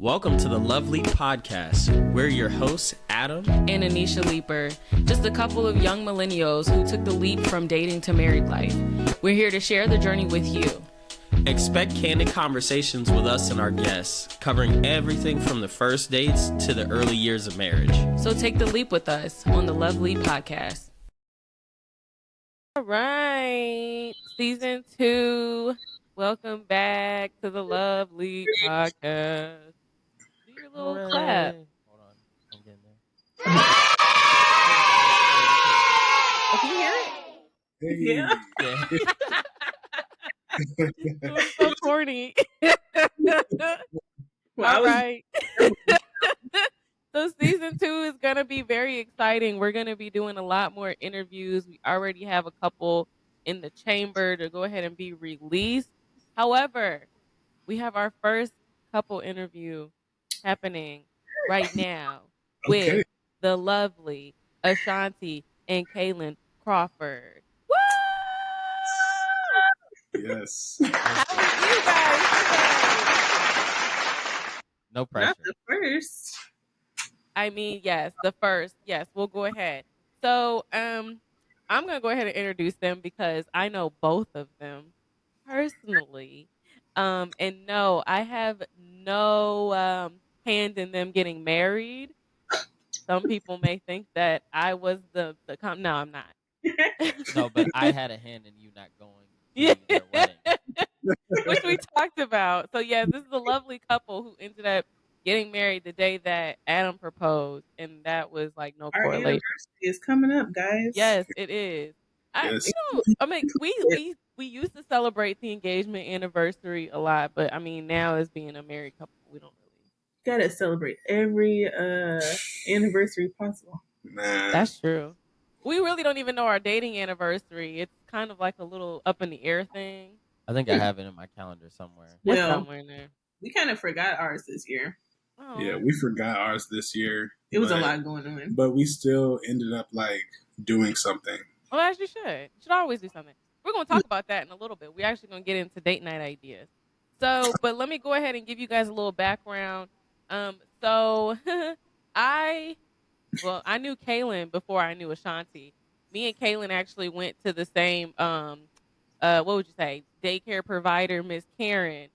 Welcome to the Lovely Podcast. We're your hosts, Adam and Anisha Leeper, just a couple of young millennials who took the leap from dating to married life. We're here to share the journey with you. Expect candid conversations with us and our guests, covering everything from the first dates to the early years of marriage. So take the leap with us on the Lovely Podcast. All right, season 2. Welcome back to the Lovely Podcast. Do your little clap. Hold on, I'm getting there. Oh, can you hear it? Hey. Yeah. It was so corny. Well, all right. So season 2 is going to be very exciting. We're going to be doing a lot more interviews. We already have a couple in the chamber to go ahead and be released. However, we have our first couple interview happening right now with the lovely Ashanti and Kaylin Crawford. Woo! Yes. How are you guys today? No pressure. Not the first. I mean, yes, the first. Yes, we'll go ahead. So, I'm going to go ahead and introduce them because I know both of them personally. And no, I have no hand in them getting married. Some people may think that I was no, I'm not. No, but I had a hand in you not going to their wedding. Which we talked about. So yeah, this is a lovely couple who ended up getting married the day that Adam proposed, and that was like no Our correlation. anniversary is coming up, guys. Yes, it is. Yes. We used to celebrate the engagement anniversary a lot, but I mean now as being a married couple, we don't really Gotta celebrate every anniversary possible. Nah. That's true. We really don't even know our dating anniversary. It's kind of like a little up in the air thing. I think I have it in my calendar somewhere. Well, somewhere in there. We kind of forgot ours this year. Oh. Yeah, we forgot ours this year. It was a lot going on. But we still ended up like doing something. Well, as you should. You should always do something. We're going to talk about that in a little bit. We're actually going to get into date night ideas. So, but let me go ahead and give you guys a little background. I knew Kaylin before I knew Ashanti. Me and Kaylin actually went to the same, what would you say, daycare provider, Miss Karen.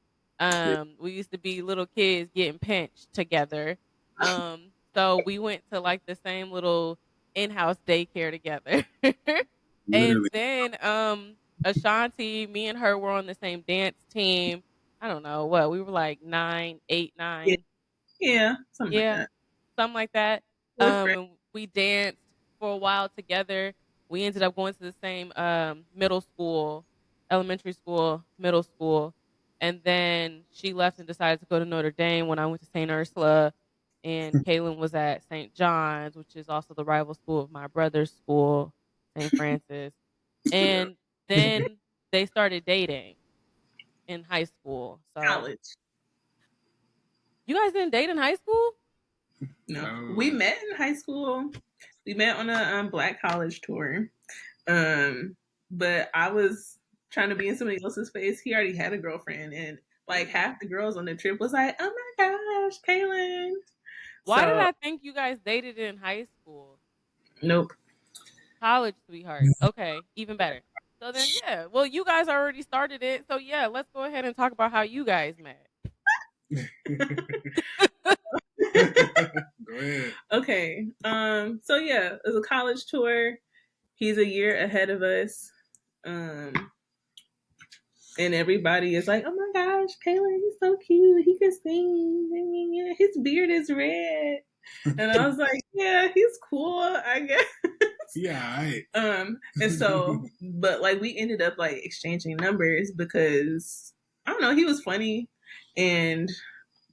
We used to be little kids getting pinched together. So we went to like the same little in-house daycare together. And then Ashanti, me and her were on the same dance team. I don't know what, we were like 9, 8, 9. Yeah, something like that. We danced for a while together. We ended up going to the same middle school, elementary school, middle school. And then she left and decided to go to Notre Dame when I went to St. Ursula. And Kaylin was at St. John's, which is also the rival school of my brother's school, St. Francis. And then they started dating in high school. So college. You guys didn't date in high school? No. We met in high school. We met on a black college tour. But I was trying to be in somebody else's face. He already had a girlfriend, and like half the girls on the trip was like, "Oh my gosh, Kaylin." Why did I think you guys dated in high school? Nope. College sweetheart. Okay, even better. So then, yeah. Well, you guys already started it. So yeah, let's go ahead and talk about how you guys met. Go ahead. Okay. So yeah, it was a college tour. He's a year ahead of us. And everybody is like, "Oh my gosh, Kaylin, he's so cute. He can sing. His beard is red." And I was like, "Yeah, he's cool, I guess." Yeah, right. And so, but like we ended up like exchanging numbers because I don't know, he was funny, and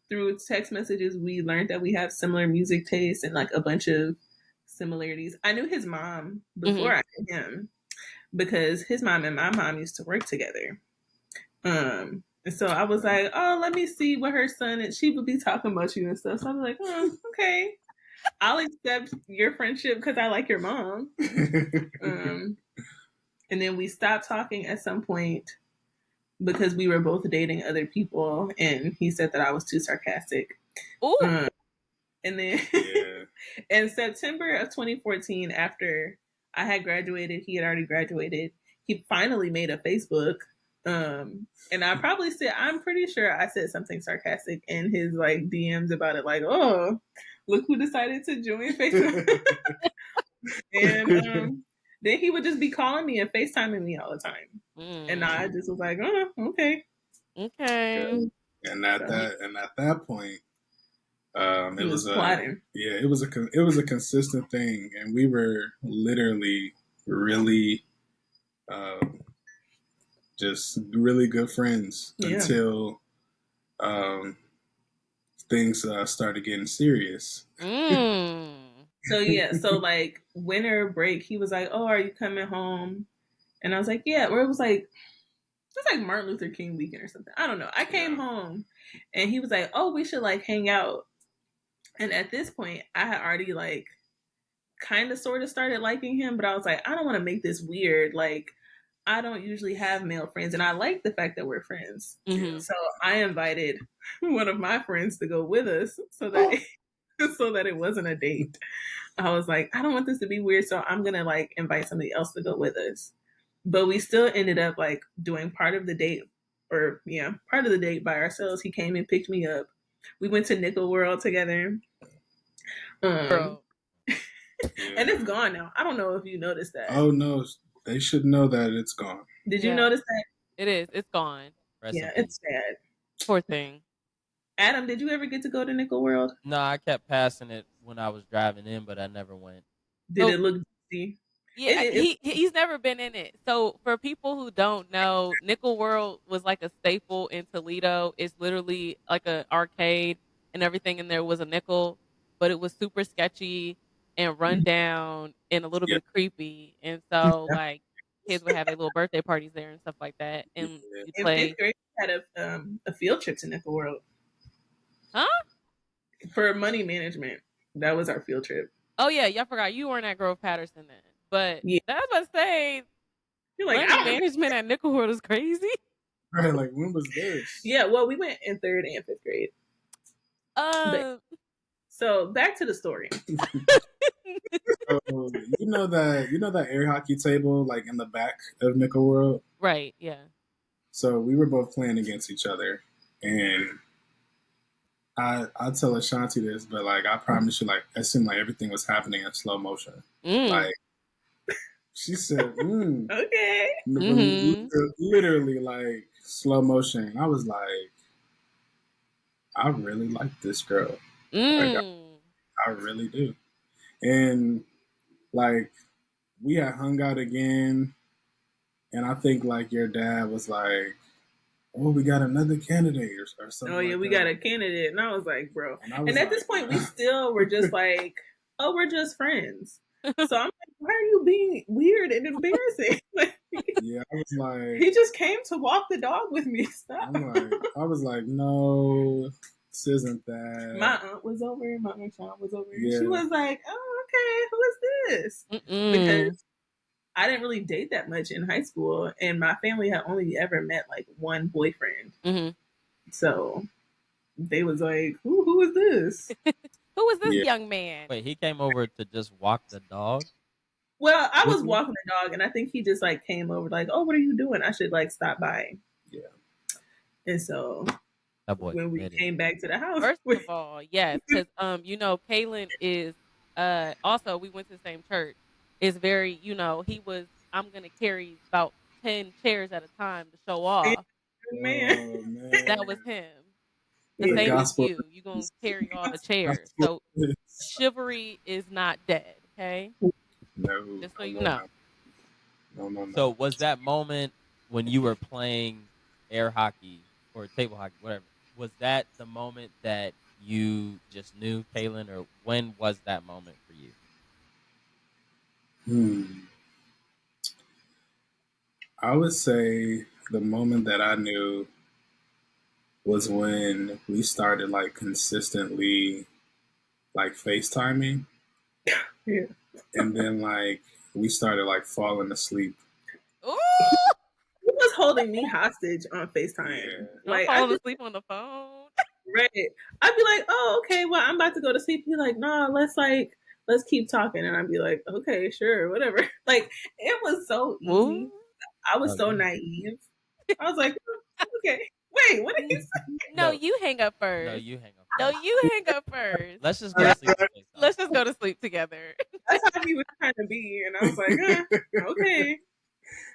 through text messages we learned that we have similar music tastes and like a bunch of similarities. I knew his mom before I knew him because his mom and my mom used to work together. And so I was like, "Oh, let me see what her son is." She would be talking about you and stuff. So I was like, "Oh, okay. I'll accept your friendship because I like your mom." And then we stopped talking at some point because we were both dating other people, and he said that I was too sarcastic. Ooh. And then Yeah. in September of 2014, after I had graduated, he had already graduated. He finally made a Facebook. And I probably said, I'm pretty sure I said something sarcastic in his like DMs about it, like, "Oh, look who decided to join Facebook." And then he would just be calling me and FaceTiming me all the time. And I just was like, "Oh, okay." Okay. And at that point, He it was was plotting. it was a consistent thing, and we were literally really just really good friends until things started getting serious. So like winter break, he was like, "Oh, are you coming home?" And I was like, "Yeah." Or it was like Martin Luther King weekend or something. I don't know. I came home, and he was like, "Oh, we should like hang out." And at this point, I had already like kind of sort of started liking him, but I was like, I don't want to make this weird. Like, I don't usually have male friends, and I like the fact that we're friends. So I invited one of my friends to go with us, so that it wasn't a date. I was like, I don't want this to be weird, so I'm gonna like invite somebody else to go with us. But we still ended up like doing part of the date by ourselves. He came and picked me up. We went to Nickel World together. Bro. And it's gone now. I don't know if you noticed that. Oh no, they should know that it's gone. Did you notice that? It is. It's gone. It's sad. Poor thing. Adam, did you ever get to go to Nickel World? No, I kept passing it when I was driving in, but I never went. Did it look juicy? Yeah, he's never been in it. So for people who don't know, Nickel World was like a staple in Toledo. It's literally like an arcade, and everything in there was a nickel, but it was super sketchy and run down and a little bit creepy. And so like kids would have their little birthday parties there and stuff like that. And you play. In fifth grade, we had a field trip to Nickel World. Huh? For money management. That was our field trip. Oh yeah, y'all forgot you weren't at Grove Patterson then. But I was about to say, you're like, money management at Nickel World is crazy. Right, like when was this? Yeah, well, we went in 3rd and 5th grade. So back to the story. So, you know that air hockey table like in the back of Nickel World? Right, yeah. So we were both playing against each other, and I tell Ashanti this, but like I promise you, like it seemed like everything was happening in slow motion. Like she said, okay. Literally like slow motion. I was like, I really like this girl. Like, I really do. And like we had hung out again, and I think like your dad was like, "Oh, we got another candidate or something." Oh yeah, we got a candidate, and I was like, "Bro." And at this point, we still were just like, "Oh, we're just friends." So I'm like, "Why are you being weird and embarrassing?" Yeah, I was like, he just came to walk the dog with me. Stop. I was like, no, this isn't that. My aunt was over. My aunt Sean was over. Yeah. She was like, "Oh, okay, who is this?" Because I didn't really date that much in high school, and my family had only ever met like one boyfriend. So they was like, "Who is this? Who is this young man?" Wait, he came over to just walk the dog? Well, I was walking the dog, and I think he just like came over, like, "Oh, what are you doing? I should like stop by." Yeah. And so when we came back to the house, first of all, yes, because Kaylin is also we went to the same church. Is very he was. I'm gonna carry about 10 chairs at a time to show off. Man. That was him. The same as you. You gonna carry all the chairs. So chivalry is not dead. Okay. No. Just so you know. No. So was that moment when you were playing air hockey or table hockey, whatever? Was that the moment that you just knew Kaylin, or when was that moment for you? I would say the moment that I knew was when we started like consistently like FaceTiming. Yeah. And then like we started like falling asleep. Ooh! He was holding me hostage on FaceTime. Yeah. Like falling asleep on the phone. Right. I'd be like, oh, okay, well, I'm about to go to sleep. He's like, no, let's keep talking. And I'd be like, okay, sure, whatever. Like, it was so easy. Ooh. I was so Okay. naive. I was like, okay, wait, what did he say? No, No. you hang up No, first. you hang up. No, First. you hang up first. Let's just go to sleep. Together. Let's just go to sleep together. That's how he was trying to be. And I was like, okay.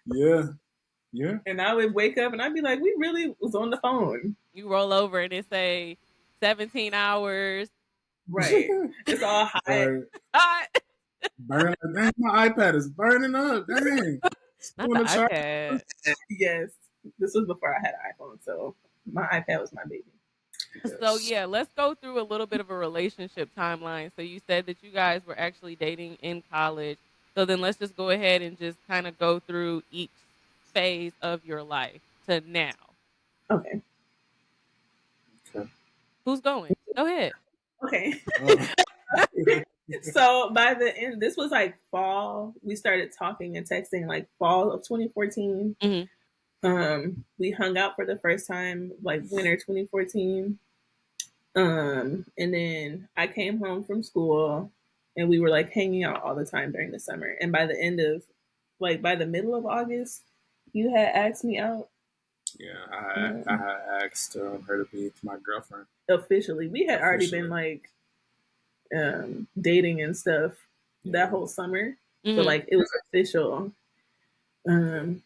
Yeah. And I would wake up and I'd be like, we really was on the phone. You roll over and it say 17 hours. Right. It's all hot. Right. Hot. Burning. Dang, my iPad is burning up. Dang. Not the iPad. Yes. This was before I had an iPhone, so my iPad was my baby. So yeah, let's go through a little bit of a relationship timeline. So you said that you guys were actually dating in college. So then let's just go ahead and just kind of go through each phase of your life to now. Okay. Who's going? Go ahead. Okay. Oh. So by the end, this was like fall. We started talking and texting like fall of 2014. We hung out for the first time like winter 2014. And then I came home from school and we were like hanging out all the time during the summer. And by the end of by the middle of August, you had asked me out. Yeah, I had asked her to be my girlfriend. Officially. We had already been like dating and stuff that whole summer. Mhm. But like it was official. And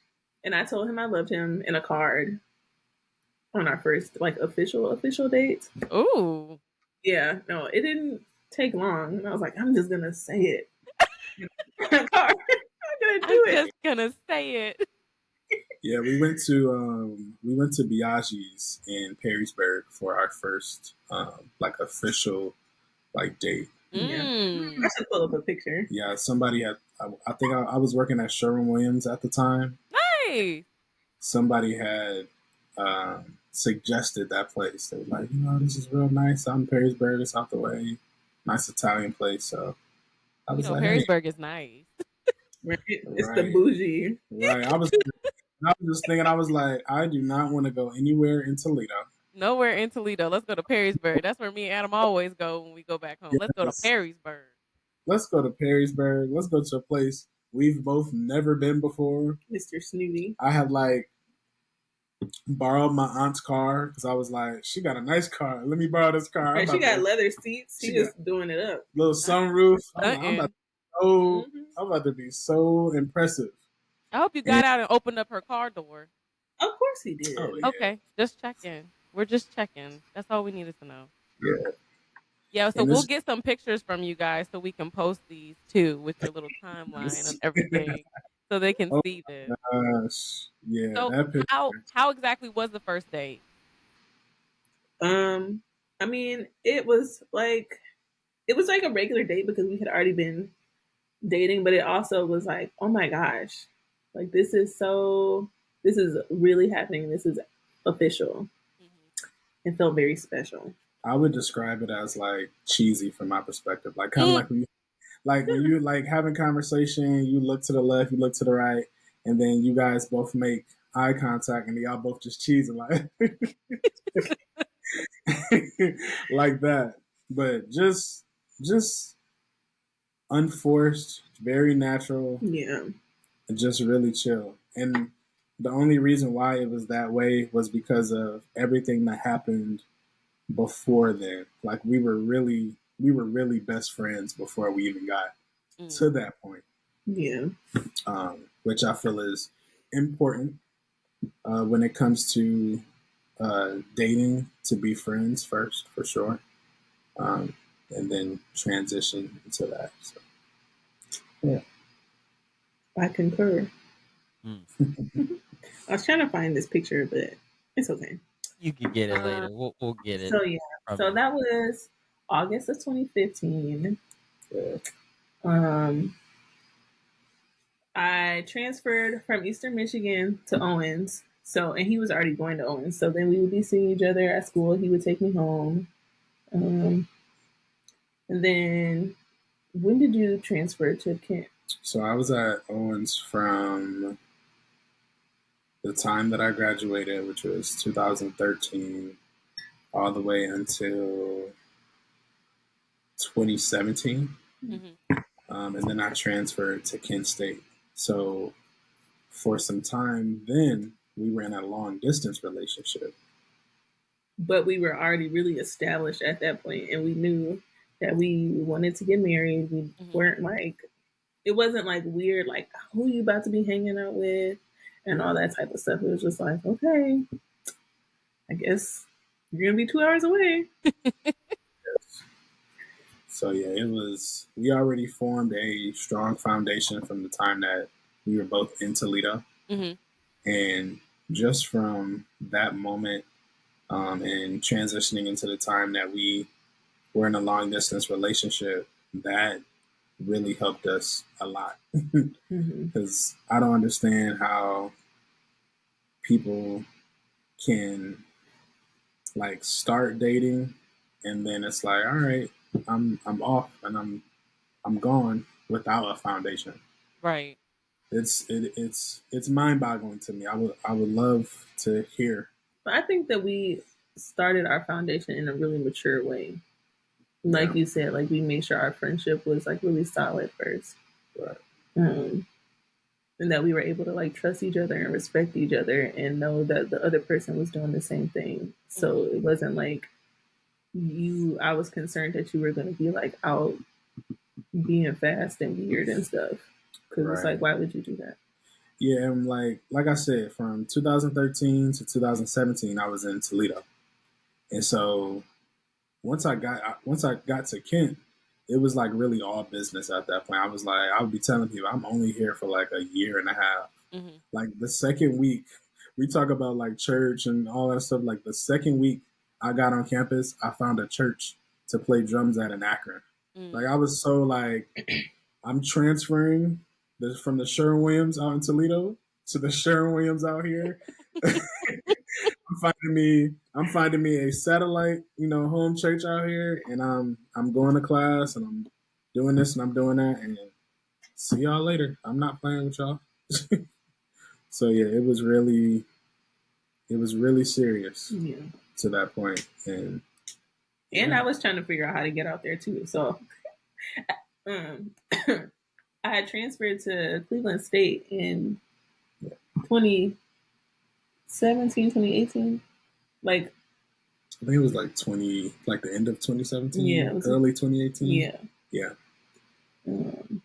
I told him I loved him in a card on our first like official date. Ooh. Yeah, no, it didn't take long. And I was like, I'm just gonna say it. I'm gonna do it. Just gonna say it. Yeah, we went to Biaggi's in Perrysburg for our first like official like date. Yeah. Mm. I should pull up a picture. Yeah, somebody had. I think I was working at Sherwin-Williams at the time. Nice. Somebody had suggested that place. They were like, this is real nice out in Perrysburg. It's out the way. Nice Italian place. So I was like, Perrysburg is nice. Right? It's Right. the bougie. Right. I was just thinking. I was like, I do not want to go anywhere in Toledo. Nowhere in Toledo. Let's go to Perrysburg. That's where me and Adam always go when we go back home. Let's go to Yes. Perrysburg. Let's go to Perrysburg. Let's go to a place we've both never been before. Mr. Snooty. I had like borrowed my aunt's car because I was like, she got a nice car. Let me borrow this car. And she got leather seats. She She just doing it up. little sunroof. I'm Nothing. about to be so impressive. I hope you got out and opened up her car door. Of course he did. Oh, yeah. Okay, just checking. We're just checking. That's all we needed to know. Yeah. Yeah, so And we'll this- get some pictures from you guys so we can post these too with your little timeline and everything so they can Oh, see this. Gosh. Yeah. So that picture. how exactly was the first date? I mean, it was like a regular date because we had already been dating, but it also was like, oh my gosh, like this is really happening. This is official. It felt very special. I would describe it as like cheesy from my perspective. Like kind of like when you like having conversation, you look to the left, you look to the right, and then you guys both make eye contact and y'all both just cheesing like like that. But just unforced, very natural, Yeah. and just really chill. And the only reason why it was that way was because of everything that happened before then. Like we were really best friends before we even got to that point. Yeah. Which I feel is important when it comes to dating, to be friends first, for sure, and then transition into that. So, yeah, I concur. Mm. I was trying to find this picture, but it's okay. You can get it later. We'll get it. So yeah, so you. that was August of 2015. yeah. I transferred from Eastern Michigan to Owens. So, and he was already going to Owens. So then we would be seeing each other at school. He would take me home. And then when did you transfer to Kent? So I was at Owens from the time that I graduated, which was 2013, all the way until 2017. And then I transferred to Kent State. So for some time, then we ran a long distance relationship. But we were already really established at that point, and we knew that we wanted to get married. We weren't like, it wasn't like weird, like, who you about to be hanging out with and all that type of stuff. It was just like, okay, I guess you're going to be 2 hours away. So yeah, we already formed a strong foundation from the time that we were both in Toledo. And just from that moment and transitioning into the time that we were in a long distance relationship, that really helped us a lot. Because I don't understand how people can like start dating and then it's like, all right, I'm off and I'm gone without a foundation. Right. It's mind boggling to me. I would love to hear. But I think that we started our foundation in a really mature way. Like you said, like we made sure our friendship was like really solid first. Right. And that we were able to like trust each other and respect each other and know that the other person was doing the same thing. So it wasn't like I was concerned that you were going to be like out being fast and weird and stuff. Because it's like, why would you do that? Yeah, and like I said, from 2013 to 2017, I was in Toledo, and so once I got to Kent, it was like really all business at that point. I would be telling people I'm only here for like a year and a half. Like the second week, we talk about like church and all that stuff. Like the second week I got on campus, I found a church to play drums at in Akron. Like I was so like, I'm transferring from the Sherwin-Williams out in Toledo to the Sherwin-Williams out here. I'm finding me a satellite, home church out here, and I'm going to class and I'm doing this and I'm doing that, and see y'all later. I'm not playing with y'all. So yeah, it was really serious to that point, and I was trying to figure out how to get out there too. So I had transferred to Cleveland State in 2017, 2018. Like, I think it was like the end of 2017. Yeah, early 2018. Yeah.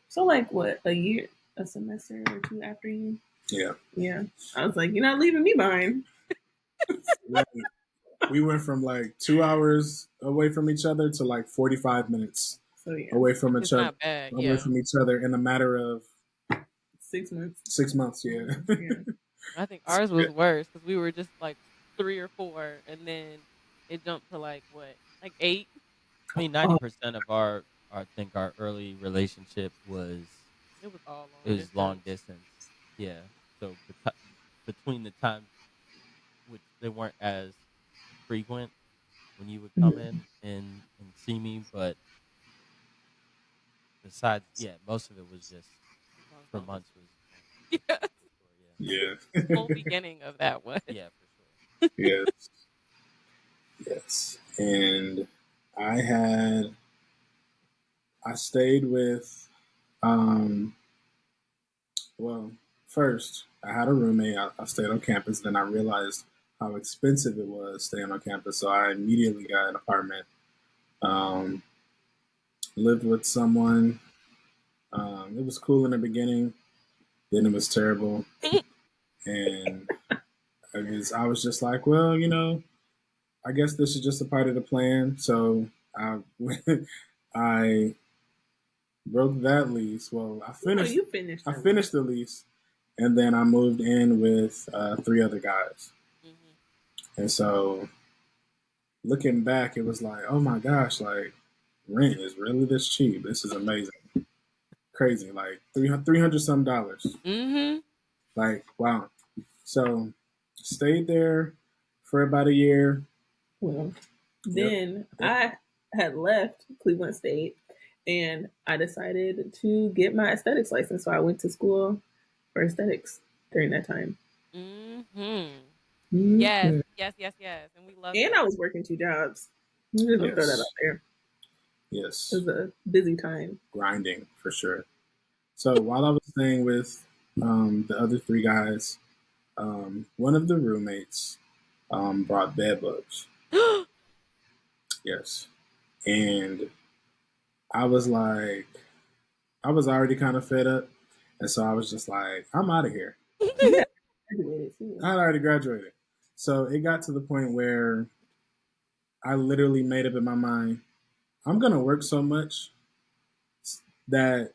So like what, a semester or two after you? Yeah. Yeah. I was like, you're not leaving me behind. Right. We went from like 2 hours away from each other to like 45 minutes away from each other. Away from each other in a matter of 6 months. 6 months, yeah. I think ours was worse because we were just like 3 or 4, and then it jumped to like 8. I mean, 90% of our early relationship was long distance. Yeah. So between the times which they weren't as frequent when you would come in and see me, but besides, most of it was just for months. The whole beginning of that one. Yeah, for sure. Yes. And I stayed with, first I had a roommate. I stayed on campus. Then I realized how expensive it was staying on campus. So I immediately got an apartment. Lived with someone. It was cool in the beginning. Then it was terrible. And I was just like, well, I guess this is just a part of the plan. So I broke that lease. Well, I finished. You finished. I finished the lease, and then I moved in with 3 other guys. And so, looking back, it was like, oh my gosh, like rent is really this cheap. This is amazing, crazy, like $300 some. Like wow. So, stayed there for about a year. Well, then I had left Cleveland State and I decided to get my aesthetics license. So I went to school for aesthetics during that time. Yes, Yes, and we love And that. I was working 2 jobs. I'm just gonna throw that Yes. out there. Yes. It was a busy time. Grinding for sure. So while I was staying with the other 3 guys, one of the roommates brought bed bugs. Yes. And I was like, I was already kind of fed up. And so I was just like, I'm out of here. You had graduated too. I had already graduated. So it got to the point where I literally made up in my mind, I'm going to work so much that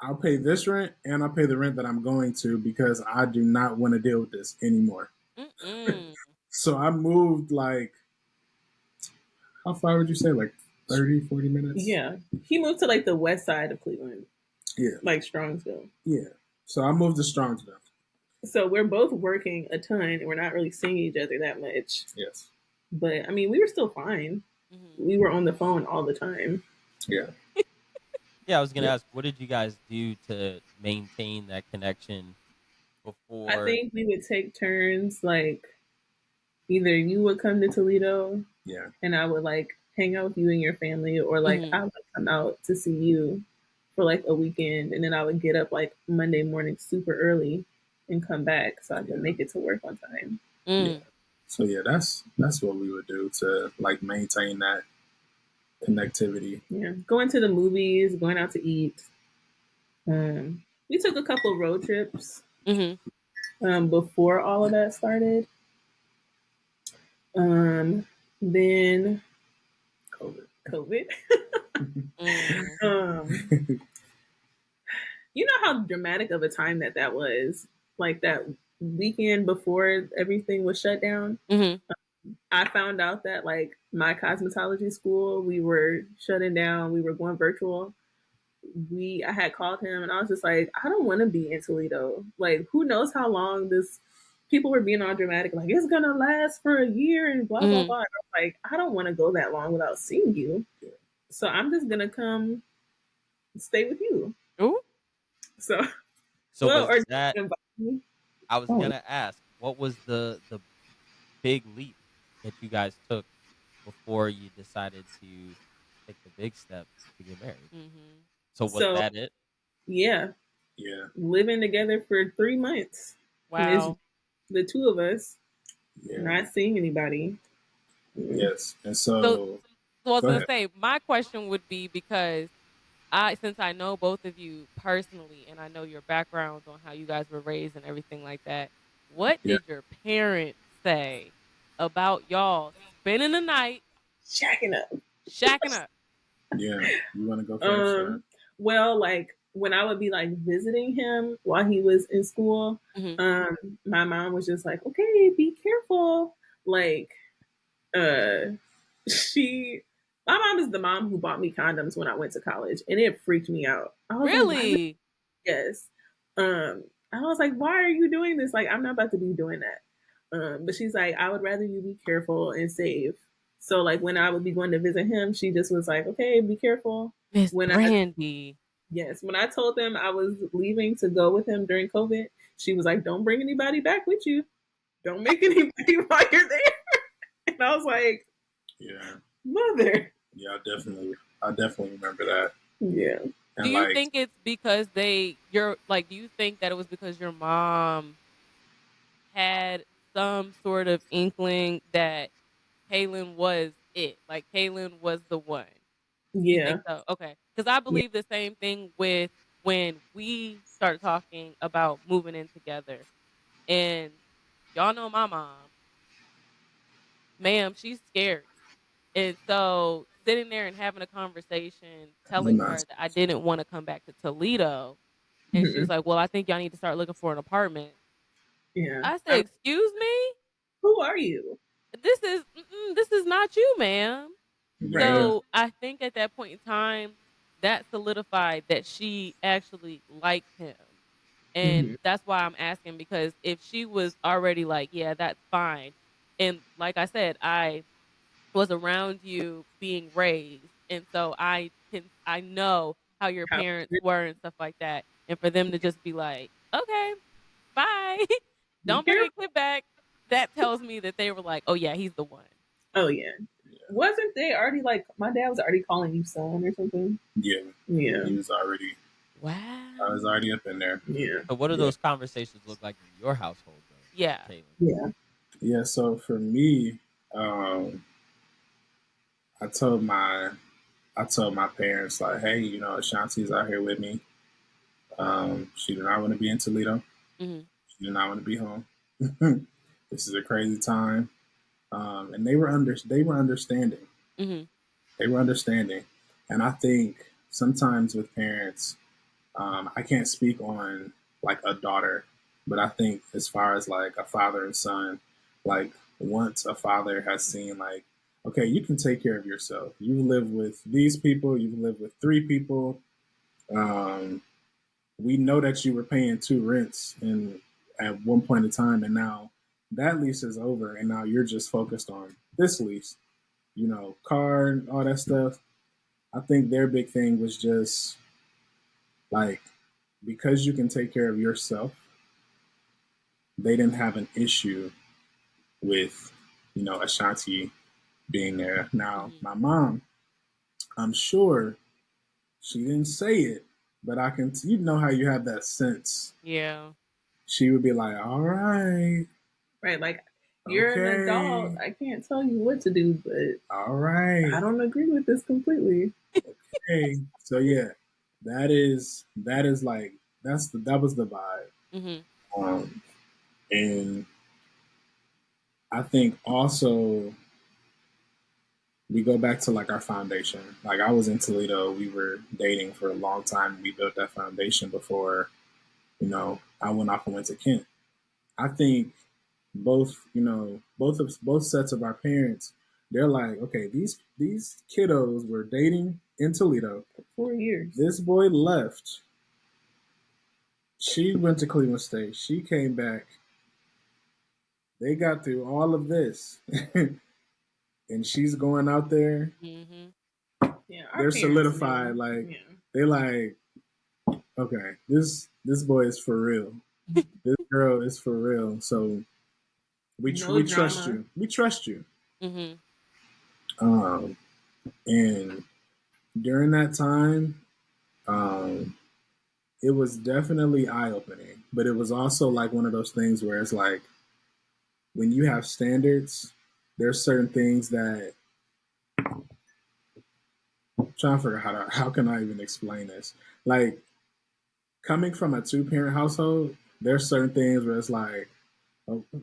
I'll pay this rent and I'll pay the rent that I'm going to because I do not want to deal with this anymore. So I moved like, how far would you say? Like 30, 40 minutes? Yeah. He moved to like the west side of Cleveland. Yeah. Like Strongsville. Yeah. So I moved to Strongsville. So we're both working a ton and we're not really seeing each other that much. Yes. But I mean, we were still fine. Mm-hmm. We were on the phone all the time. Yeah. Yeah, I was going to ask, what did you guys do to maintain that connection before? I think we would take turns, like either you would come to Toledo, yeah, and I would like hang out with you and your family, or like I would come out to see you for like a weekend, and then I would get up like Monday morning super early and come back so I could make it to work on time. Yeah. So yeah, that's what we would do to like maintain that connectivity. Yeah, going to the movies, going out to eat. We took a couple road trips before all of that started. Then COVID. You know how dramatic of a time that was? Like that weekend before everything was shut down. I found out that like my cosmetology school, we were shutting down. We were going virtual. I had called him and I was just like, I don't want to be in Toledo. Like, who knows how long this. People were being all dramatic, like it's gonna last for a year and blah blah blah. And I was like, I don't want to go that long without seeing you. So I'm just gonna come stay with you. Ooh. So well, was that? I was gonna ask, what was the big leap that you guys took before you decided to take the big step to get married? So was that it? Yeah. Yeah. Living together for 3 months. Wow. The 2 of us. Not seeing anybody. Yes. And so I was going to say, my question would be, because since I know both of you personally and I know your backgrounds on how you guys were raised and everything like that, what did your parents say about y'all spending the night shacking up? Yeah. You want to go first? Well, like when I would be like visiting him while he was in school, my mom was just like, okay, be careful. Like, my mom is the mom who bought me condoms when I went to college, and it freaked me out. I was really? Like, yes. I was like, why are you doing this? Like, I'm not about to be doing that. But she's like, I would rather you be careful and safe. So like when I would be going to visit him, she just was like, okay, be careful. Miss Brandy. Yes. When I told them I was leaving to go with him during COVID, she was like, don't bring anybody back with you. Don't make anybody while you're there. And I was like, yeah, mother. Yeah, I definitely remember that. Yeah. And do you think it's because do you think that it was because your mom had some sort of inkling that Kaylin was it? Like Kaylin was the one? Yeah. You think so? Okay. Because I believe the same thing with when we started talking about moving in together. And y'all know my mom. Ma'am, she's scary. And so sitting there and having a conversation, telling her that I didn't want to come back to Toledo. And she was like, well, I think y'all need to start looking for an apartment. Yeah. I said, excuse me? Who are you? This is not you, ma'am. Right. So I think at that point in time, that solidified that she actually liked him. And that's why I'm asking, because if she was already like, yeah, that's fine. And like I said, I was around you being raised. And so I know how your parents were and stuff like that. And for them to just be like, okay, bye. Don't bring a kid back. that tells me that they were like, oh yeah, he's the one. Oh yeah. Wasn't they already like my dad was already calling you son or something? Yeah. He was already. Wow. I was already up in there. Yeah. So what do those conversations look like in your household, though? Yeah. Taylor? Yeah. Yeah. So for me, I told my parents like, hey, you know, Ashanti's out here with me. She did not want to be in Toledo. Mm-hmm. She did not want to be home. This is a crazy time. And they were understanding. Mm-hmm. They were understanding. And I think sometimes with parents, I can't speak on like a daughter, but I think as far as like a father and son, like once a father has seen like, okay, you can take care of yourself. You live with these people. You live with 3 people. We know that you were paying 2 rents and at one point in time, and now that lease is over, and now you're just focused on this lease, you know, car and all that stuff. I think their big thing was just like, because you can take care of yourself, they didn't have an issue with, you know, Ashanti being there. Now, my mom, I'm sure she didn't say it, but I can, you know how you have that sense. Yeah. She would be like, all right. Right. Like, you're an adult. I can't tell you what to do, but all right. I don't agree with this completely. Okay. So yeah, that is like, that was the vibe. Mm-hmm. And I think also we go back to like our foundation. Like I was in Toledo, we were dating for a long time. We built that foundation before, you know, I went off and went to Kent. I think both, you know, both sets of our parents, they're like, okay, these kiddos were dating in Toledo for 4 years. This boy left. She went to Cleveland State. She came back. They got through all of this. And she's going out there. Mm-hmm. Yeah, they're solidified. Like they're like, okay, this boy is for real. This girl is for real. So we trust you. We trust you. Mm-hmm. And during that time, it was definitely eye opening, but it was also like one of those things where it's like, when you have standards, there's certain things that I'm trying to figure how can I even explain this? Like coming from a 2-parent household, there's certain things where it's like,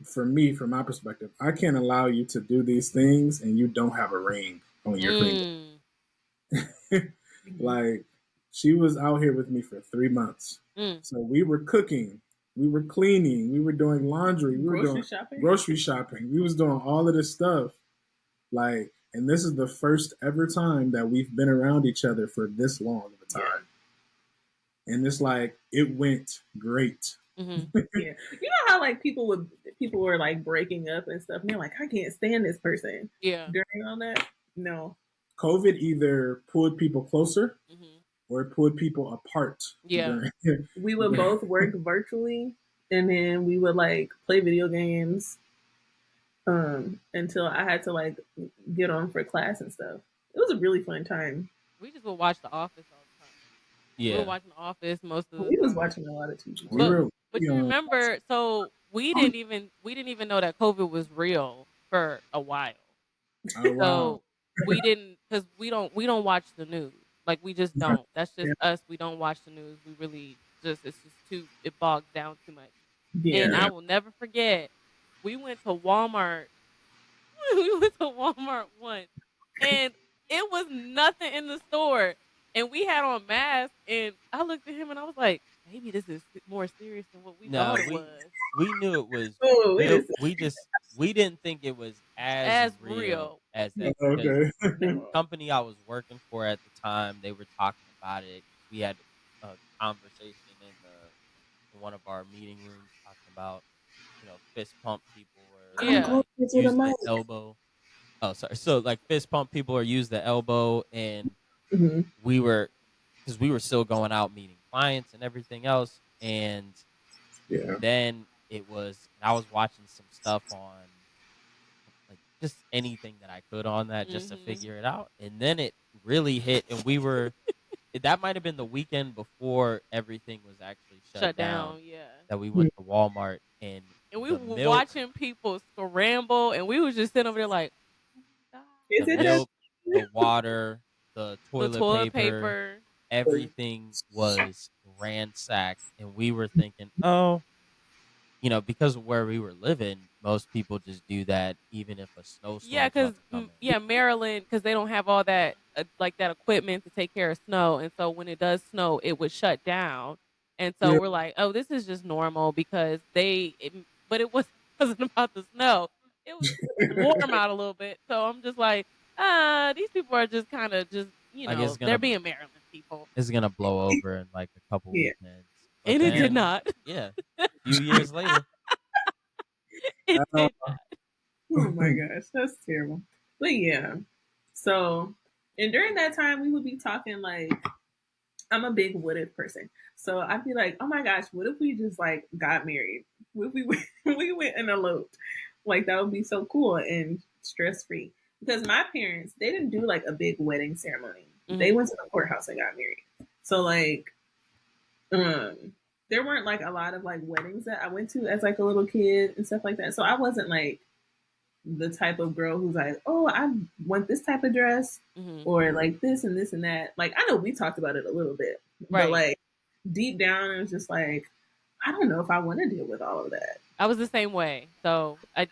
for me, from my perspective, I can't allow you to do these things and you don't have a ring on your finger. Like she was out here with me for 3 months. So we were cooking, we were cleaning, we were doing laundry, we were doing grocery shopping. We was doing all of this stuff. Like, and this is the first ever time that we've been around each other for this long of a time. And it's like, it went great. Mm-hmm. Yeah. You know how like people were like breaking up and stuff, and they're like, I can't stand this person. Yeah. During all that? No. COVID either pulled people closer or it pulled people apart. Yeah. We would both work virtually, and then we would like play video games until I had to like get on for class and stuff. It was a really fun time. We just would watch The Office all the time. Yeah. We were watching The Office most of the time. We was watching a lot of TV. But you remember, so we didn't even know that COVID was real for a while. Oh, wow. So we didn't, because we don't watch the news. Like we just don't. That's just us. We don't watch the news. We really it bogs down too much. Yeah. And I will never forget, we went to Walmart. We went to Walmart once, and it was nothing in the store. And we had on masks, and I looked at him and I was like, maybe this is more serious than what we thought it was. We knew it was. We didn't think it was as real as that. Okay. The company I was working for at the time, they were talking about it. We had a conversation in one of our meeting rooms talking about, fist pump people or use the elbow. Oh, sorry. So like fist pump people or use the elbow, and we were still going out meeting clients and everything else, and then I was watching some stuff on like just anything that I could on that just to figure it out. And then it really hit, and that might have been the weekend before everything was actually shut down. Yeah. That we went to Walmart and we were watching people scramble, and we was just sitting over there like, oh my God. The milk, the water, the toilet paper, everything was ransacked, and we were thinking, oh, because of where we were living, most people just do that even if a snowstorm because Maryland, because they don't have all that like that equipment to take care of snow, and so when it does snow, it would shut down. And so we're like, oh, this is just normal because but it wasn't about the snow. It was warm out a little bit, so I'm just like, these people are just kind of just they're being Maryland people. It's gonna blow over in like a couple weekends, and it did not. Yeah, a few years later, it did not. Oh my gosh, that's terrible. But yeah, so and during that time we would be talking like, I'm a big what if person. So I'd be like, oh my gosh, what if we just like got married? What if we went and eloped? Like that would be so cool and stress free. Because my parents, they didn't do like a big wedding ceremony. They went to the courthouse and got married. So like there weren't like a lot of like weddings that I went to as like a little kid and stuff like that. So I wasn't like the type of girl who's like, oh, I want this type of dress or like this and this and that. Like, I know we talked about it a little bit, but like deep down, it was just like, I don't know if I want to deal with all of that. I was the same way. So I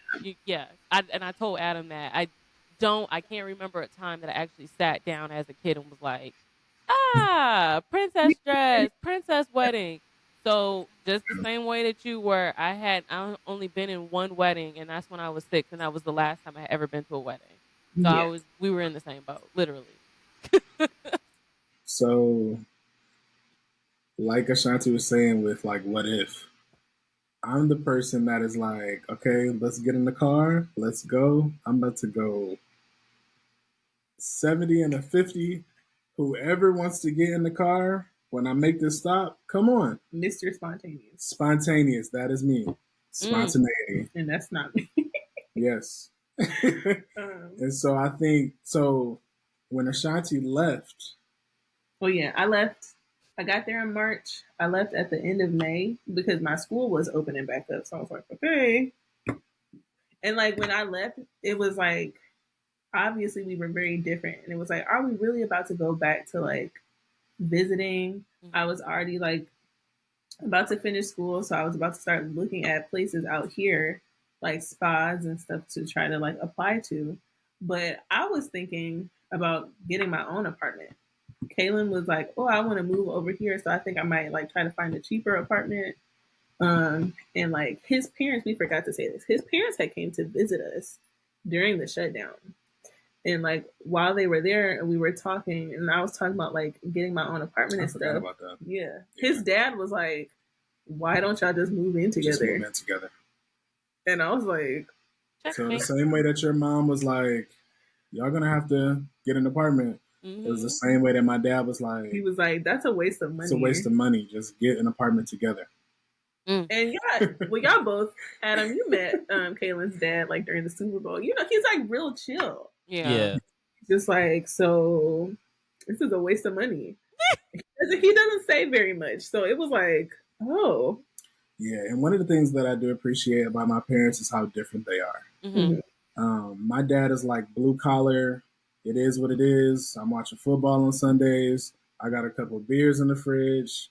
told Adam that I can't remember a time that I actually sat down as a kid and was like, princess dress, princess wedding. So just the same way that you were, I only been in one wedding, and that's when I was 6, and that was the last time I had ever been to a wedding. So we were in the same boat, literally. So, like Ashanti was saying with like, what if? I'm the person that is like, okay, let's get in the car, let's go. I'm about to go 70 and a 50. Whoever wants to get in the car, when I make this stop, come on. Mr. Spontaneous. Spontaneous, that is me. Spontaneity. And that's not me. Yes. And so I think, when Ashanti left. Well, yeah, I left. I got there in March. I left at the end of May because my school was opening back up. So I was like, okay. And like when I left, it was like, obviously we were very different. And it was like, are we really about to go back to like visiting? I was already like about to finish school, so I was about to start looking at places out here, like spas and stuff to try to like apply to. But I was thinking about getting my own apartment. Kaylin was like, oh, I want to move over here, so I think I might like try to find a cheaper apartment. And like his parents, we forgot to say this, his parents had came to visit us during the shutdown. And like while they were there and we were talking, and I was talking about like getting my own apartment and stuff. About that. Yeah. His dad was like, why don't y'all just move in together? Just move in together. And I was like, so the same way that your mom was like, y'all gonna have to get an apartment. It was the same way that my dad was like, he was like, that's a waste of money. It's a waste of money. Just get an apartment together. And yeah, well, y'all both, Adam, you met Kaylin's dad like during the Super Bowl. You know, he's like real chill. Yeah. Just like, so this is a waste of money. He doesn't say very much. So it was like, oh. Yeah, and one of the things that I do appreciate about my parents is how different they are. My dad is like blue collar. It is what it is. I'm watching football on Sundays. I got a couple of beers in the fridge.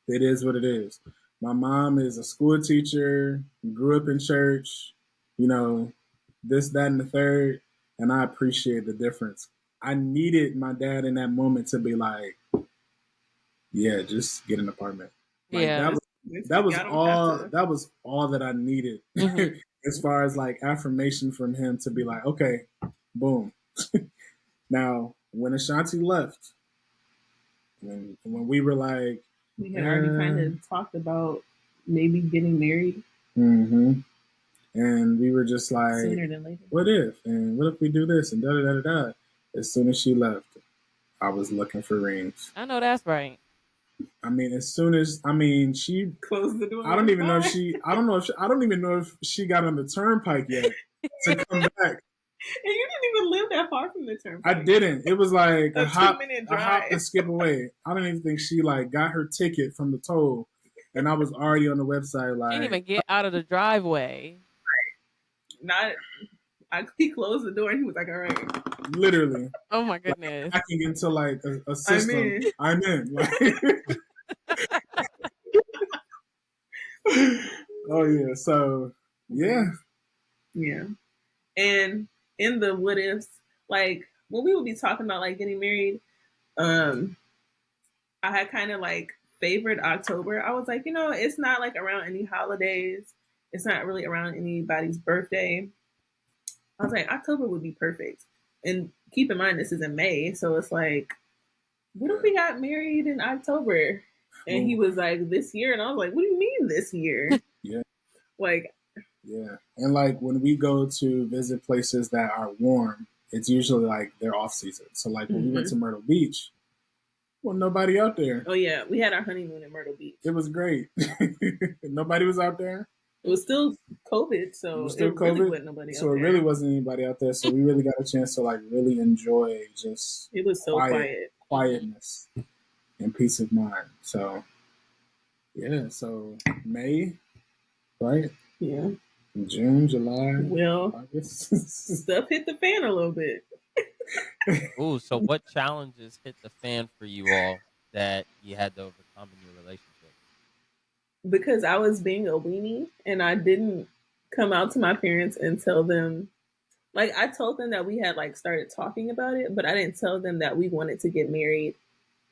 It is what it is. My mom is a school teacher, grew up in church, this, that, and the third. And I appreciate the difference. I needed my dad in that moment to be like, yeah, just get an apartment. Like, that was all that I needed as far as like affirmation from him to be like, okay, boom. Now, when Ashanti left, when we were like, we had already kind of talked about maybe getting married. And we were just like, sooner than later. What if? And what if we do this? And da da da da da. As soon as she left, I was looking for rings. I know that's right. I mean, as soon as she closed the door. I don't even know if I don't even know if she got on the turnpike yet to come back. And you didn't even live that far from the turnpike. I didn't. It was like a hop, 2-minute a hop and skip away. I don't even think she like got her ticket from the toll, and I was already on the website. Like, she didn't even get out of the driveway. He closed the door and he was like, "All right." Literally. Oh my goodness. Like, hacking into like a system. I'm in. Like, oh yeah. So yeah. Yeah. And in the what ifs, like when we would be talking about like getting married, I had kind of like favored October. I was like, it's not like around any holidays. It's not really around anybody's birthday. I was like, October would be perfect. And keep in mind, this is in May. So it's like, what if we got married in October? And he was like, this year. And I was like, what do you mean this year? Yeah. Like, yeah. And like when we go to visit places that are warm, it's usually like they're off season. So like when we went to Myrtle Beach, well, nobody out there. Oh yeah, we had our honeymoon in Myrtle Beach. It was great. Nobody was out there. It was still COVID, so it was still it COVID, really wasn't nobody. So out it there. really wasn't anybody out there. So we really got a chance to like really enjoy just. It was so quietness, and peace of mind. So yeah, so May, right? Yeah. June, July. Well, August. Stuff hit the fan a little bit. Ooh, so what challenges hit the fan for you all that you had to overcome in your relationship? Because I was being a weenie and I didn't come out to my parents and tell them, like I told them that we had like started talking about it, but I didn't tell them that we wanted to get married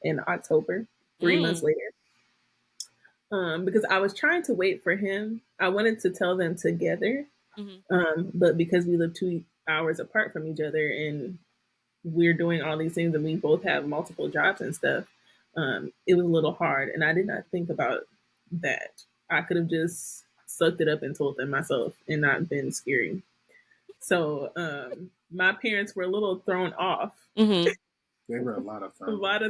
in October, 3 months later. Because I was trying to wait for him. I wanted to tell them together. But because we live 2 hours apart from each other and we're doing all these things and we both have multiple jobs and stuff, it was a little hard. And I did not think about that. I could have just sucked it up and told them myself and not been scary. So my parents were a little thrown off. They were a lot of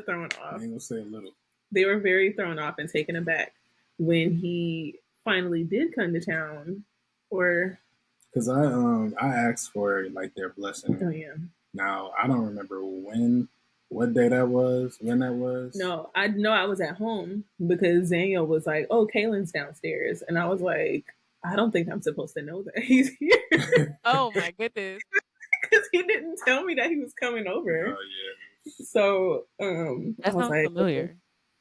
thrown off. I ain't gonna say a little. They were very thrown off and taken aback when he finally did come to town. Or because I asked for like their blessing. Oh yeah. Now I don't remember what day that was, when that was. No, I know I was at home because Daniel was like, "Oh, Kaylin's downstairs," and I was like, "I don't think I'm supposed to know that he's here." Oh my goodness! Because he didn't tell me that he was coming over. Oh yeah. So that sounds familiar.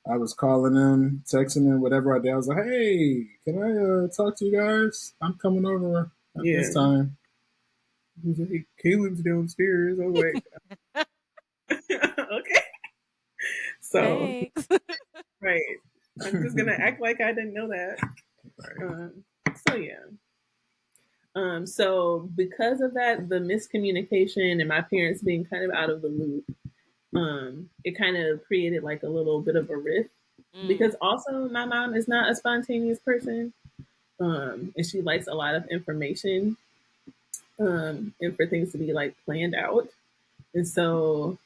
I was calling him, texting him, whatever I did. I was like, "Hey, can I talk to you guys? I'm coming over at this time." He was like, "Kaylin's downstairs." I was like, "Okay." So, thanks. Right. I'm just gonna act like I didn't know that. Right. So yeah. So because of that, the miscommunication and my parents being kind of out of the loop, it kind of created like a little bit of a rift. Because also my mom is not a spontaneous person. And she likes a lot of information. And for things to be like planned out. And so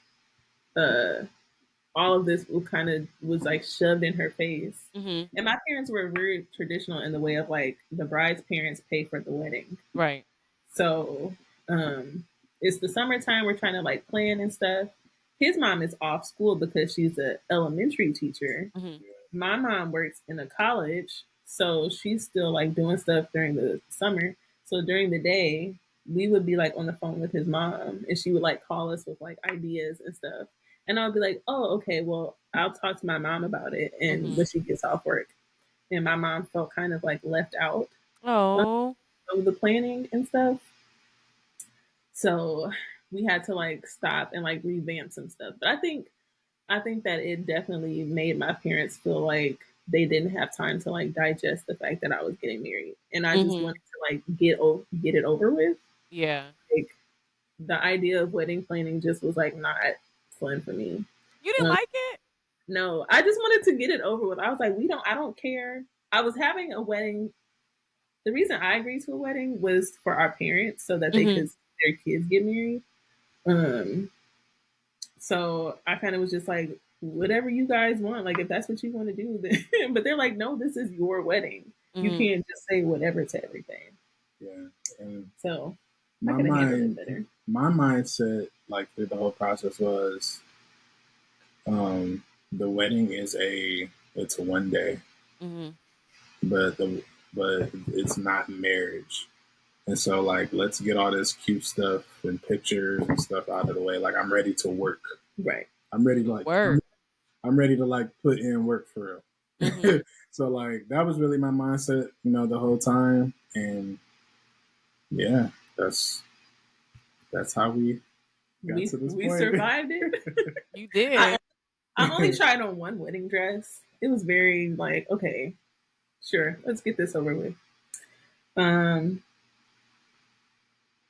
all of this was like shoved in her face. And my parents were very traditional in the way of like the bride's parents pay for the wedding. Right. So it's the summertime, we're trying to like plan and stuff. His mom is off school because she's an elementary teacher. My mom works in a college, so she's still like doing stuff during the summer. So during the day, we would be like on the phone with his mom and she would like call us with like ideas and stuff. And I'll be like, "Oh, okay, well, I'll talk to my mom about it." And when she gets off work, and my mom felt kind of like left out of the planning and stuff. So we had to like stop and like revamp some stuff. But I think that it definitely made my parents feel like they didn't have time to like digest the fact that I was getting married, and I just wanted to like get it over with. Yeah. Like the idea of wedding planning just was like not fun for me. You didn't like it? No, I just wanted to get it over with. I was like, I don't care. I was having a wedding. The reason I agreed to a wedding was for our parents so that they could see their kids get married. So I kind of was just like, whatever you guys want. Like, if that's what you want to do, then. But they're like, no, this is your wedding. You can't just say whatever to everything. Yeah. And so my mindset, like through the whole process, was the wedding it's a one day, but it's not marriage. And so, like, let's get all this cute stuff and pictures and stuff out of the way. Like, I'm ready to work. Right. I'm ready to work. I'm ready to like put in work for real. So like that was really my mindset, the whole time. And yeah, that's how we got to this point. We survived it. You did. I only tried on one wedding dress. It was very like, okay, sure, let's get this over with.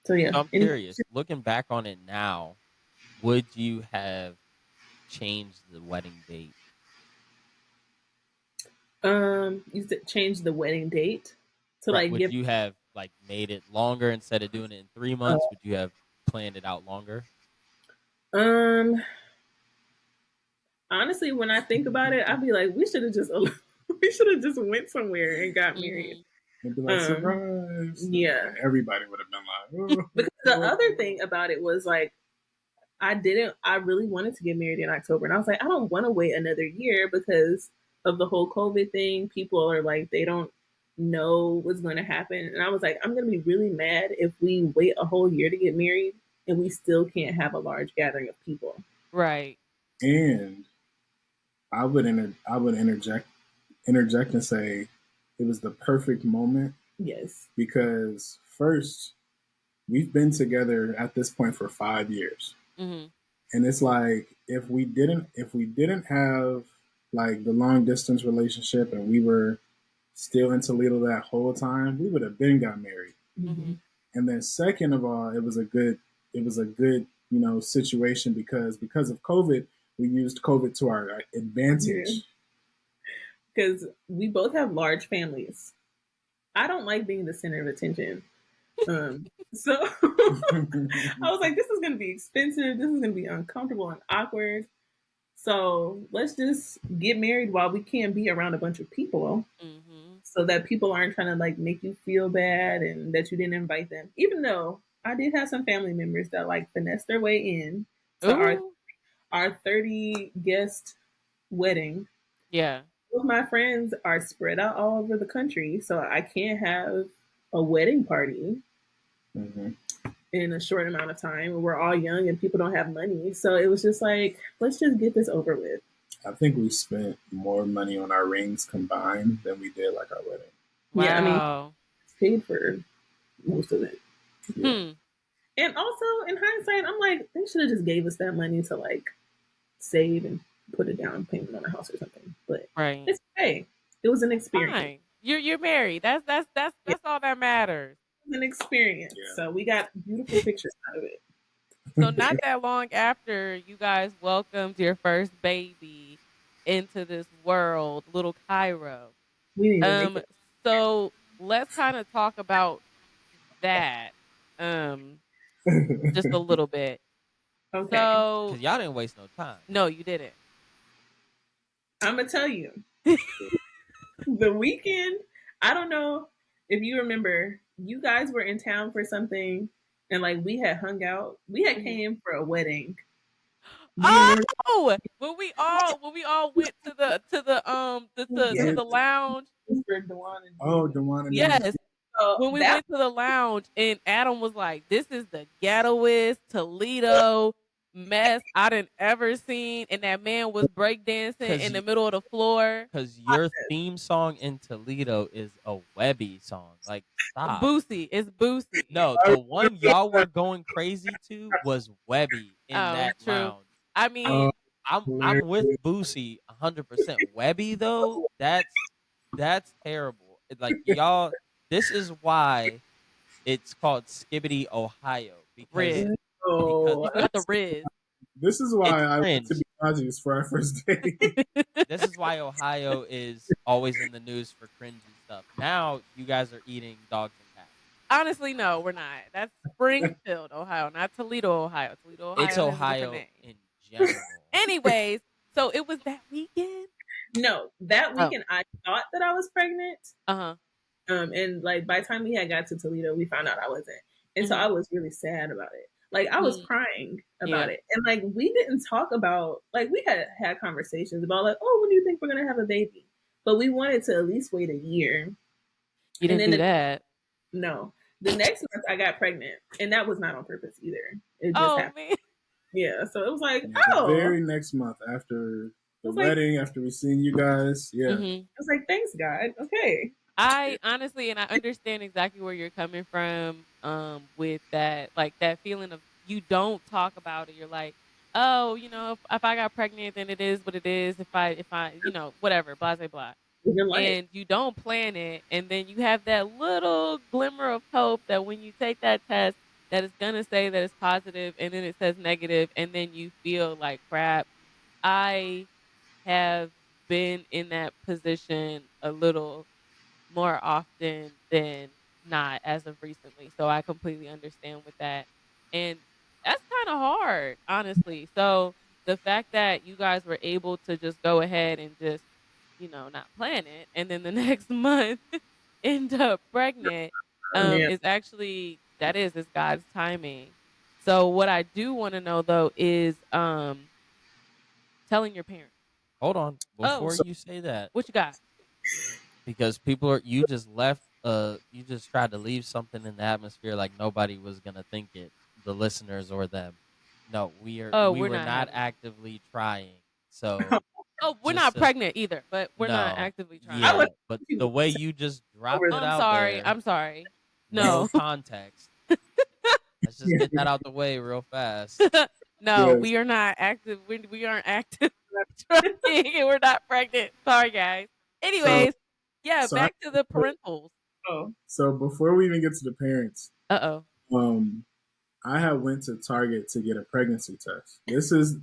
So yeah, I'm curious. Looking back on it now, would you have changed the wedding date? You changed the wedding date to right. Would you have like made it longer instead of doing it in 3 months? Would you have planned it out longer? Honestly, when I think about it, I'd be like, we should have just went somewhere and got married. And be like, surprise. Yeah. Everybody would have been like, oh. Because the other thing about it was like, I really wanted to get married in October. And I was like, I don't want to wait another year because of the whole COVID thing. People are like, they don't know what's going to happen. And I was like, I'm going to be really mad if we wait a whole year to get married and we still can't have a large gathering of people. Right. And I would interject and say it was the perfect moment. Yes. Because first, we've been together at this point for 5 years. And it's like if we didn't have like the long distance relationship and we were still in Toledo that whole time, we would have been got married. And then second of all, it was a good situation because of COVID, we used COVID to our advantage. Because we both have large families. I don't like being the center of attention. So I was like, this is going to be expensive. This is going to be uncomfortable and awkward. So let's just get married while we can be around a bunch of people so that people aren't trying to like make you feel bad and that you didn't invite them. Even though I did have some family members that like finessed their way in to our 30 guest wedding. Yeah. All of my friends are spread out all over the country, so I can't have a wedding party in a short amount of time. We're all young and people don't have money. So it was just like, let's just get this over with. I think we spent more money on our rings combined than we did like our wedding. Wow. Yeah, I mean, it's paid for most of it. Yeah. And also, in hindsight, I'm like, they should have just gave us that money to like save and put a down payment on a house or something. But it's okay. It was an experience. Fine. You're married. That's all that matters. It was an experience. Yeah. So we got beautiful pictures out of it. So not that long after you guys welcomed your first baby into this world, little Cairo. So let's kind of talk about that just a little bit. Okay. So because y'all didn't waste no time. No, you didn't. I'm gonna tell you. The weekend, I don't know if you remember, you guys were in town for something and like we had hung out. We had came for a wedding. Oh, when we all went to the lounge. Dewan. Yes. When we went to the lounge and Adam was like, this is the ghettoest Toledo mess I done ever seen, and that man was breakdancing in the middle of the floor. Because your theme song in Toledo is a Webby song. Like, stop. Boosie. It's Boosie. No, the one y'all were going crazy to was Webby in that lounge. I mean, I'm with Boosie 100%. Webby though, that's terrible. Like y'all, this is why it's called Skibbity Ohio because got the Riz. This is why I went to be Rogers for our first date. This is why Ohio is always in the news for cringy stuff. Now you guys are eating dogs and cats. Honestly, no, we're not. That's Springfield, Ohio, not Toledo, Ohio. Toledo, Ohio. It's Ohio in general. Anyways, So it was that weekend? No, that weekend I thought that I was pregnant. And like by the time we had got to Toledo, we found out I wasn't. And so I was really sad about it. Like I was crying about it. And like we didn't talk about, like we had conversations about like, oh, when do you think we're gonna have a baby? But we wanted to at least wait a year. You didn't do that. No. The next month I got pregnant. And that was not on purpose either. It just happened. Man. Yeah. So it was like, the very next month after the wedding, after we seen you guys. Yeah. I was like, thanks God. Okay. I honestly, and I understand exactly where you're coming from with that, like that feeling of you don't talk about it. You're like, oh, you know, if I got pregnant, then it is what it is. If I, you know, whatever, blah, blah, blah. And you don't plan it. And then you have that little glimmer of hope that when you take that test, that it's going to say that it's positive and then it says negative. And then you feel like crap. I have been in that position a little more often than not as of recently. So I completely understand with that. And that's kind of hard, honestly. So the fact that you guys were able to just go ahead and just, you know, not plan it, and then the next month end up pregnant, is actually, is God's timing. So what I do want to know though is telling your parents. Hold on. Before you say that. What you got? Because you just tried to leave something in the atmosphere like nobody was going to think it, the listeners or them. No, we were not actively trying. So we're not pregnant either, but we're not actively trying. Yeah, but the way you just dropped it out there. I'm sorry. No context. Let's just get that out the way real fast. No, we are not active. We aren't active. We're not pregnant. Sorry, guys. Anyways, back to the parentals. So before we even get to the parents, I had went to Target to get a pregnancy test. This is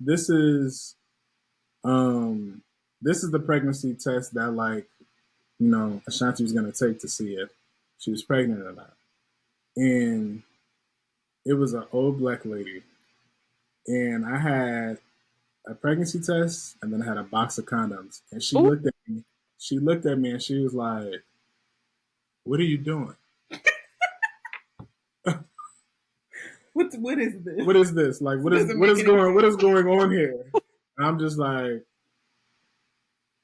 the pregnancy test that, like, you know, Ashanti was gonna take to see if she was pregnant or not. And it was an old black lady. And I had a pregnancy test and then I had a box of condoms. And she looked at me. She looked at me and she was like, "What are you doing?" What is this? What is this? Like, what is going on here? And I'm just like,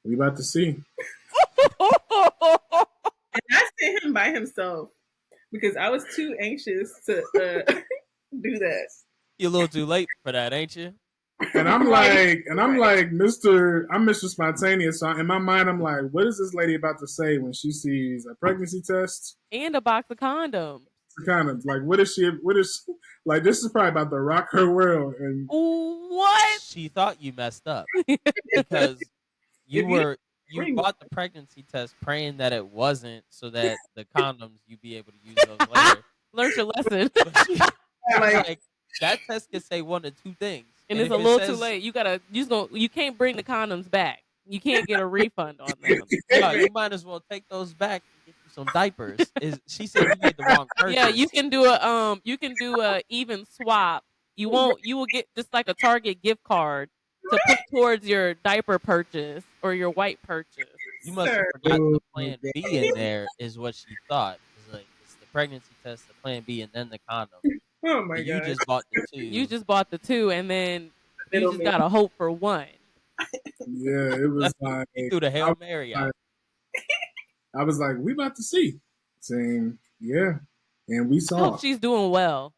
we about to see. And I sent him by himself because I was too anxious to do that. You're a little too late for that, ain't you? And I'm like, I'm Mr. Spontaneous. So in my mind, I'm like, what is this lady about to say when she sees a pregnancy test and a box of condoms? Kind of like, what is like? This is probably about to rock her world. And what? She thought you messed up because you bought the pregnancy test praying that it wasn't, so that the condoms you'd be able to use those later. Learn your lesson. Like that test could say one of two things, and it's a little too late. You can't bring the condoms back. You can't get a refund on them. No, you might as well take those back and get you some diapers. She said you made the wrong purchase. Yeah, you can do a even swap. You will get just like a Target gift card to put towards your diaper purchase or your white purchase. You must have forgotten the plan B in there is what she thought. It's the pregnancy test, the plan B, and then the condom. Oh my God. You just bought the two. You just bought the two, and then you just gotta hope for one. Yeah, it was like you threw the Hail Mary out. I was like, we about to see. Saying, yeah. And we saw. I hope she's doing well.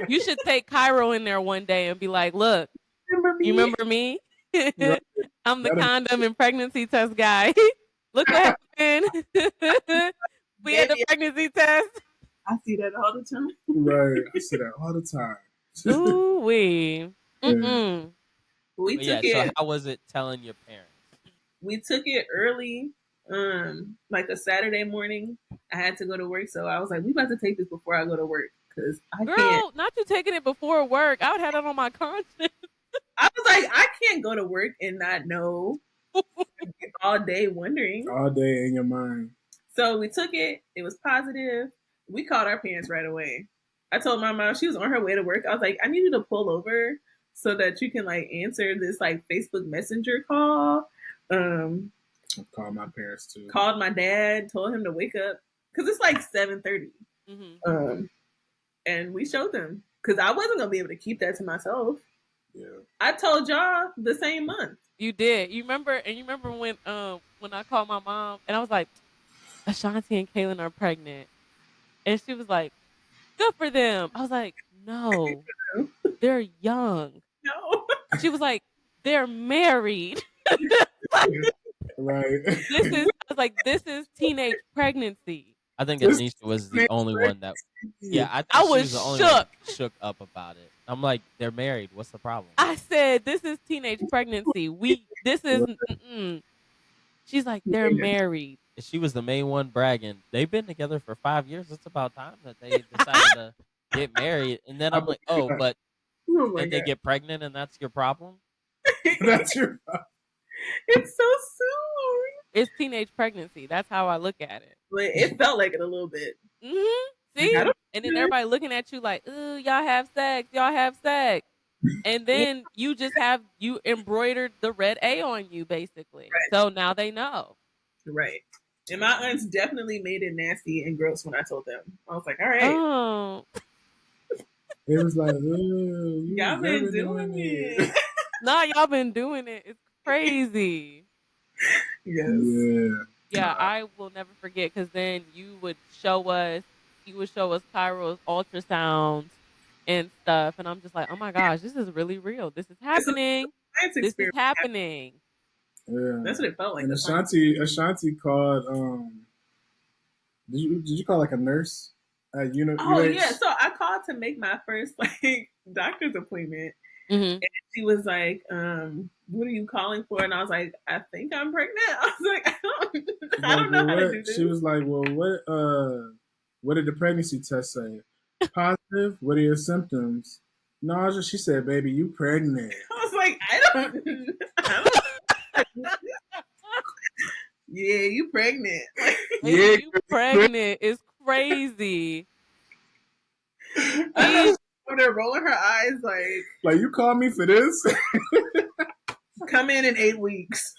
You should take Cairo in there one day and be like, look, you remember me? I'm the condom and pregnancy test guy. Look what happened. We had the pregnancy test. I see that all the time. Right. I see that all the time. Ooh wee. We took it. So how was it telling your parents? We took it early, like a Saturday morning. I had to go to work, so I was like, we about to take this before I go to work because I can't. Not you taking it before work. I would have that on my conscience. I was like, I can't go to work and not know. All day wondering. All day in your mind. So we took it. It was positive. We called our parents right away. I told my mom, she was on her way to work. I was like, I need you to pull over so that you can like answer this like Facebook Messenger call. I called my parents too. Called my dad, told him to wake up because it's like 7:30. And we showed them because I wasn't gonna be able to keep that to myself. Yeah, I told y'all the same month. You did. You remember? And you remember when I called my mom and I was like, Ashanti and Kaylin are pregnant, and she was like, "Good for them." I was like, "No, they're young." No. She was like, "They're married." right. I was like, "This is teenage pregnancy." I think Anisha was the only one that. Yeah, I think she was the only one shook up about it. I'm like, they're married. What's the problem? I said, "This is teenage pregnancy. This is." She's like, "They're married." She was the main one bragging. They've been together for 5 years. It's about time that they decided to get married. And then I'm like, oh, but then they get pregnant, and that's your problem. That's your problem. It's so soon. It's teenage pregnancy. That's how I look at it. But it felt like it a little bit. See? And then everybody looking at you like, ooh, y'all have sex. Y'all have sex. And then you embroidered the red A on you, basically. Right. So now they know. Right. And my aunts definitely made it nasty and gross when I told them. I was like, all right. Oh. It was like, y'all been doing it. Nah, y'all been doing it. It's crazy. Yes. Yeah, I will never forget because then you would show us Cairo's ultrasounds and stuff, and I'm just like, oh my gosh, this is really real. This is happening. This is happening. Yeah, that's what it felt like. And Ashanti called. Did you call like a nurse? Yeah. So I called to make my first like doctor's appointment, and she was like, "What are you calling for?" And I was like, "I think I'm pregnant." I was like, "I don't know how to do this." She was like, "Well, what did the pregnancy test say? Positive. What are your symptoms?" Nausea. She said, "Baby, you pregnant." I was like, I don't yeah, you pregnant. Yeah, you pregnant. It's crazy. I know they're rolling her eyes like you called me for this. Come in 8 weeks.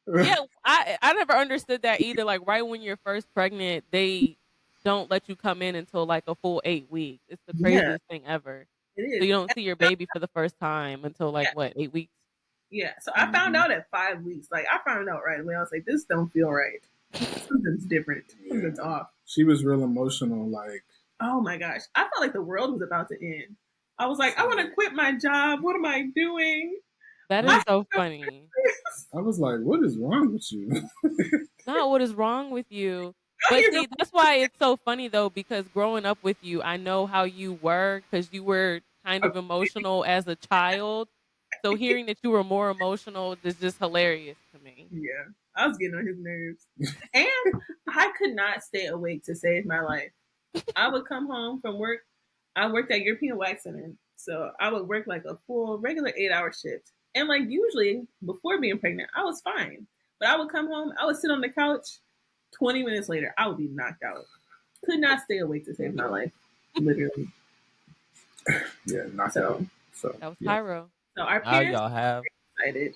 Yeah, I never understood that either. Like right when you're first pregnant, they don't let you come in until like a full 8 weeks. It's the craziest thing ever. It is. So you don't see your baby for the first time until like what, 8 weeks? Yeah. So I found out at 5 weeks. Like I found out right away. I was like, this don't feel right. Something's different. Something's off. She was real emotional. Like, oh my gosh, I felt like the world was about to end. I was like, I want to quit my job. What am I doing? That is so funny. I was like, what is wrong with you? Not what is wrong with you. But see, that's why it's so funny though, because growing up with you, I know how you were because you were kind of emotional as a child. So hearing that you were more emotional is just hilarious to me. Yeah, I was getting on his nerves. And I could not stay awake to save my life. I would come home from work. I worked at European Wax Center. So I would work like a full regular 8-hour shift. And like usually before being pregnant, I was fine. But I would come home, I would sit on the couch. 20 minutes later, I would be knocked out. Could not stay awake to save my life. Literally. Yeah, knocked out. So that was Cairo. So our parents now y'all have excited.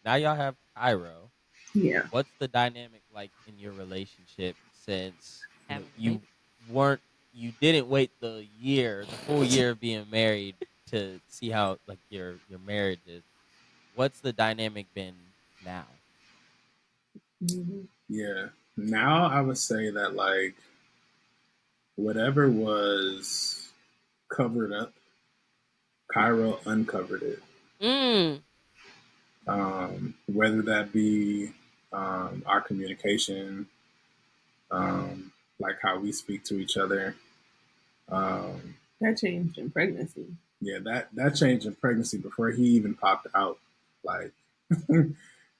Now y'all have Cairo. Yeah. What's the dynamic like in your relationship since you didn't wait the full year of being married to see how like your marriage is? What's the dynamic been now? Yeah. Now I would say that like whatever was covered up, Cairo uncovered it. Whether that be our communication, like how we speak to each other. That changed in pregnancy. Yeah, that changed in pregnancy before he even popped out. Like,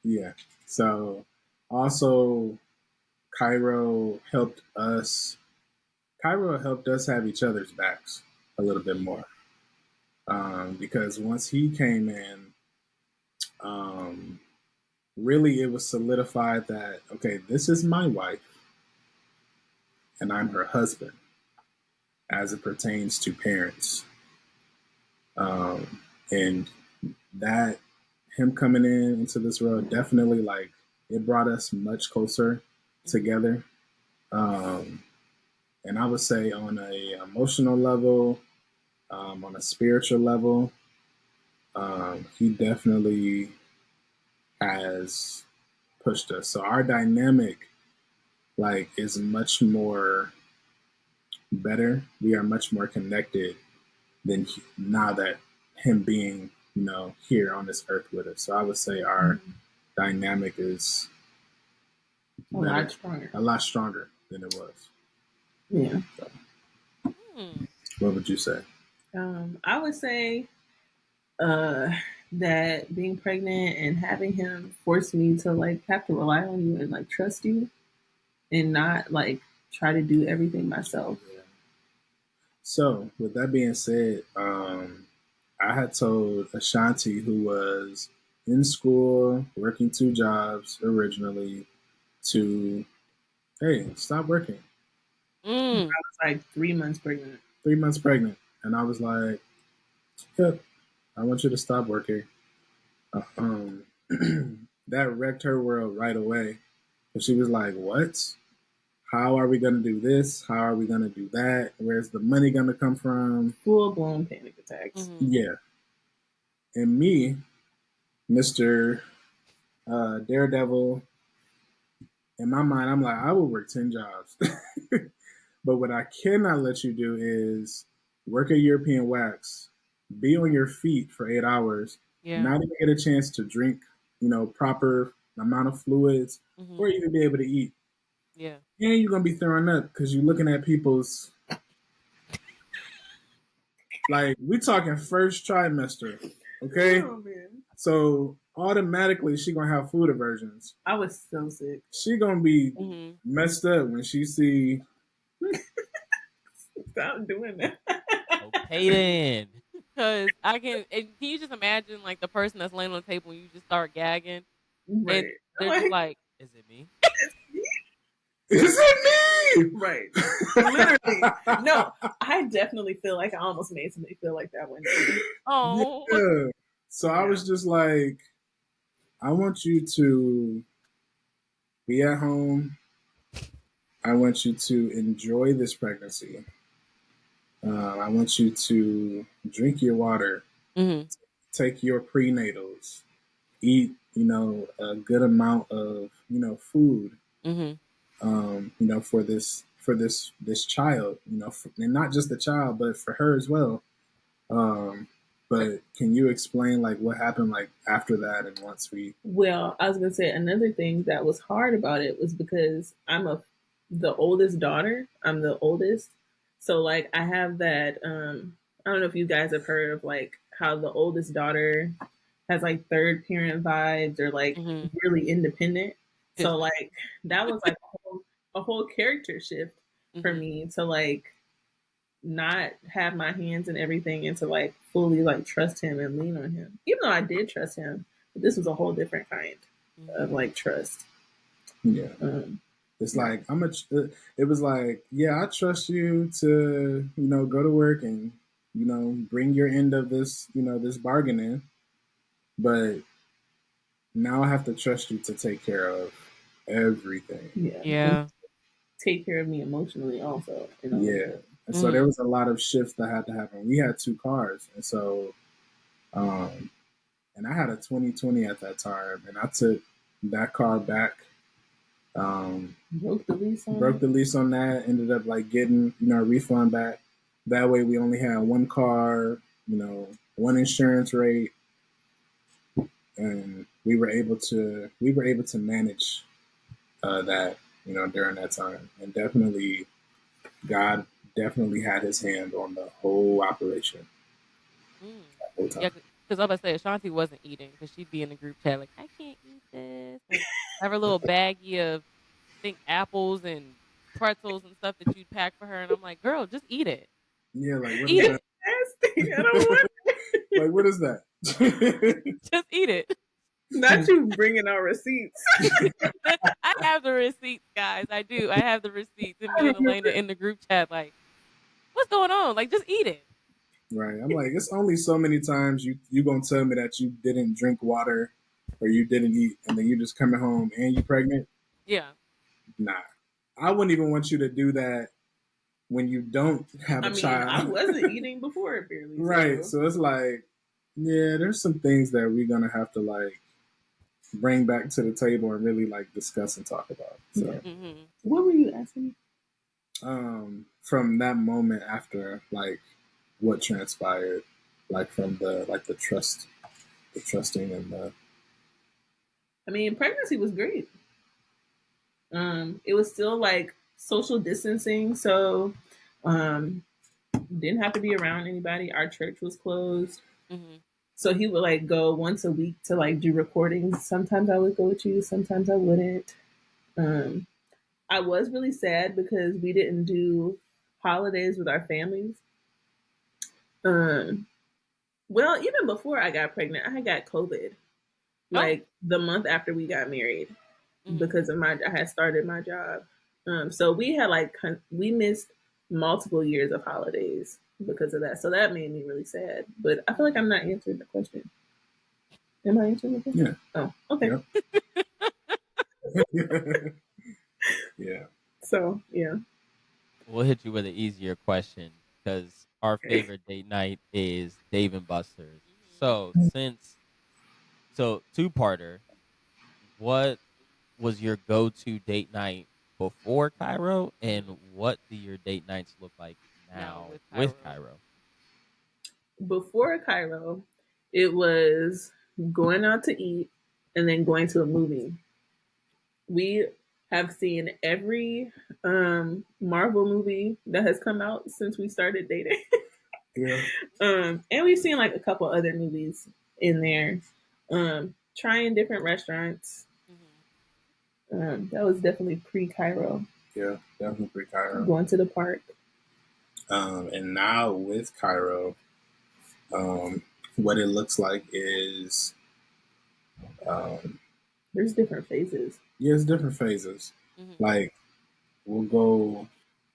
yeah. So also Cairo helped us have each other's backs a little bit more. Because once he came in, really it was solidified that, okay, this is my wife and I'm her husband as it pertains to parents. And that him coming into this world definitely like it brought us much closer together. And I would say on a emotional level, on a spiritual level, he definitely has pushed us. So our dynamic like is much more better. We are much more connected than now that him being, here on this earth with us. So I would say our dynamic is a lot stronger than it was. Yeah. So, what would you say? I would say that being pregnant and having him forced me to like have to rely on you and like trust you and not like try to do everything myself. Yeah. So with that being said, I had told Ashanti, who was in school working 2 jobs originally, to hey, stop working. I was like 3 months pregnant. 3 months pregnant, and I was like, yep, I want you to stop working. That wrecked her world right away. And she was like, what? How are we going to do this? How are we going to do that? Where's the money going to come from? Full-blown panic attacks. Yeah. And me, Mr. Daredevil, in my mind, I'm like, I will work 10 jobs. But what I cannot let you do is work a European wax, be on your feet for 8 hours, not even get a chance to drink, proper amount of fluids, or even be able to eat. Yeah. And you're going to be throwing up because you're looking at people's, like, we talking first trimester, okay? Oh, man. So automatically she going to have food aversions. I was so sick. She going to be messed up when she see... Stop doing that. Okay then. Because can you just imagine like the person that's laying on the table and you just start gagging? Right. And they're just like, is it me? Is it me? Right. Literally. No, I definitely feel like I almost made somebody feel like that one day. Oh. Yeah. So I was just like, I want you to be at home. I want you to enjoy this pregnancy. I want you to drink your water, take your prenatals, eat, a good amount of, food, for this child, and not just the child, but for her as well. But can you explain like what happened like after that and once we? Well, I was gonna say another thing that was hard about it was because I'm the oldest daughter. I'm the oldest, so like I have that. I don't know if you guys have heard of like how the oldest daughter has like third parent vibes or like really independent. So like that was like a whole character shift for me to like not have my hands in everything and to like fully like trust him and lean on him. Even though I did trust him, but this was a whole different kind of like trust. Yeah. It's like it was like, yeah, I trust you to, go to work and, bring your end of this, this bargain in. But now I have to trust you to take care of everything. Yeah. Take care of me emotionally also. Yeah. And so there was a lot of shifts that had to happen. We had 2 cars. And so, and I had a 2020 at that time. And I took that car back. Broke the lease on that. Ended up like getting, a refund back. That way we only had 1 car, one insurance rate. And we were able to manage that, during that time. And definitely God definitely had his hand on the whole operation. Yeah, because I was about to say Ashanti wasn't eating because she'd be in the group chat like, I can't eat this. Like, have her little baggie of, I think, apples and pretzels and stuff that you'd pack for her. And I'm like, girl, just eat it. Yeah, like, what eat is it. I don't want it. Like, what is that? Just eat it. Not you bringing our receipts. I have the receipts, guys. I do. I have the receipts. And me and Elena in the group chat, like, what's going on? Like, just eat it. Right. I'm like, it's only so many times you gonna tell me that you didn't drink water or you didn't eat, and then you just coming home and you pregnant. Yeah. Nah, I wouldn't even want you to do that when you don't have a child. I wasn't eating before, barely. Right. So it's like, yeah, there's some things that we're gonna have to like bring back to the table and really like discuss and talk about. So, Mm-hmm. What were you asking? From that moment after, like, what transpired, like from the trust, the trusting, and the. I mean, pregnancy was great. It was still like social distancing, so didn't have to be around anybody. Our church was closed. Mm-hmm. So he would like go once a week to like do recordings. Sometimes I would go with you, sometimes I wouldn't. I was really sad because we didn't do holidays with our families. Well, even before I got pregnant, I got COVID. Like the month after we got married, because of I had started my job. So we had we missed multiple years of holidays because of that. So that made me really sad. But I feel like I'm not answering the question. Am I answering the question? Yeah. Oh, okay. Yep. Yeah. So yeah. We'll hit you with an easier question because our favorite date night is Dave and Buster's. So two-parter, what was your go-to date night before Cairo, and what do your date nights look like now with Cairo? Before Cairo, it was going out to eat and then going to a movie. We have seen every Marvel movie that has come out since we started dating. Yeah. And we've seen like a couple other movies in there. Trying different restaurants. That was definitely pre-Cairo. Yeah, definitely pre-Cairo. Going to the park. And now with Cairo, what it looks like is there's different phases. Yeah, it's different phases. Mm-hmm. Like we'll go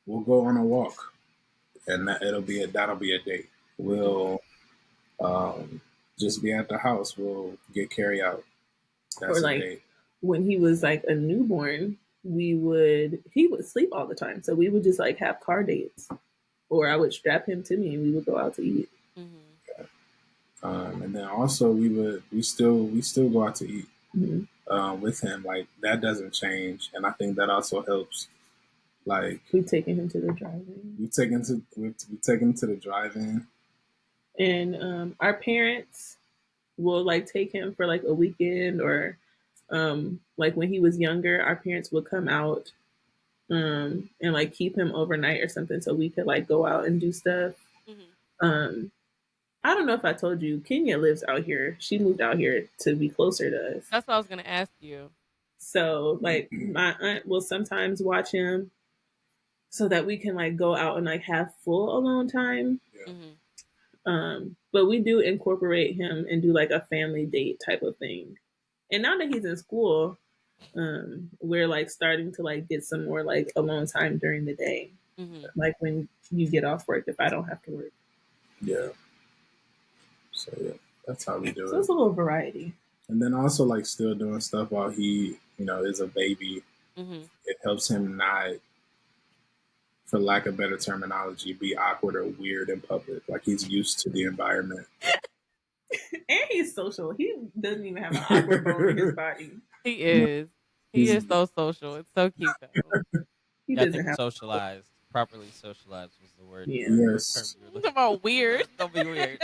on a walk, and that'll be a date. We'll just be at the house. We'll get carry out. That's or like a date. When he was like a newborn, he would sleep all the time, so we would just like have car dates, or I would strap him to me and we would go out to eat. Mm-hmm. Yeah. And then also we still go out to eat. Mm-hmm. With him, like that doesn't change, and I think that also helps. Like we've taken him to the drive-in. We've taken him to the drive-in, and our parents will like take him for like a weekend, or like when he was younger, our parents would come out and like keep him overnight or something, so we could like go out and do stuff. Mm-hmm. I don't know if I told you, Kenya lives out here. She moved out here to be closer to us. That's what I was going to ask you. So, like, my aunt will sometimes watch him so that we can, like, go out and, like, have full alone time. Yeah. Mm-hmm. But we do incorporate him and do, like, a family date type of thing. And now that he's in school, we're, like, starting to, like, get some more, like, alone time during the day. Mm-hmm. Like, when you get off work, if I don't have to work. Yeah. So yeah, that's how we do it. So it's a little variety. And then also like still doing stuff while he, is a baby. Mm-hmm. It helps him not, for lack of better terminology, be awkward or weird in public. Like he's used to the environment. And he's social. He doesn't even have an awkward bone in his body. He is. He is so social. It's so cute though. He doesn't have socialized. Properly socialized was the word. Yeah. Yes. Talking about weird. Don't be weird.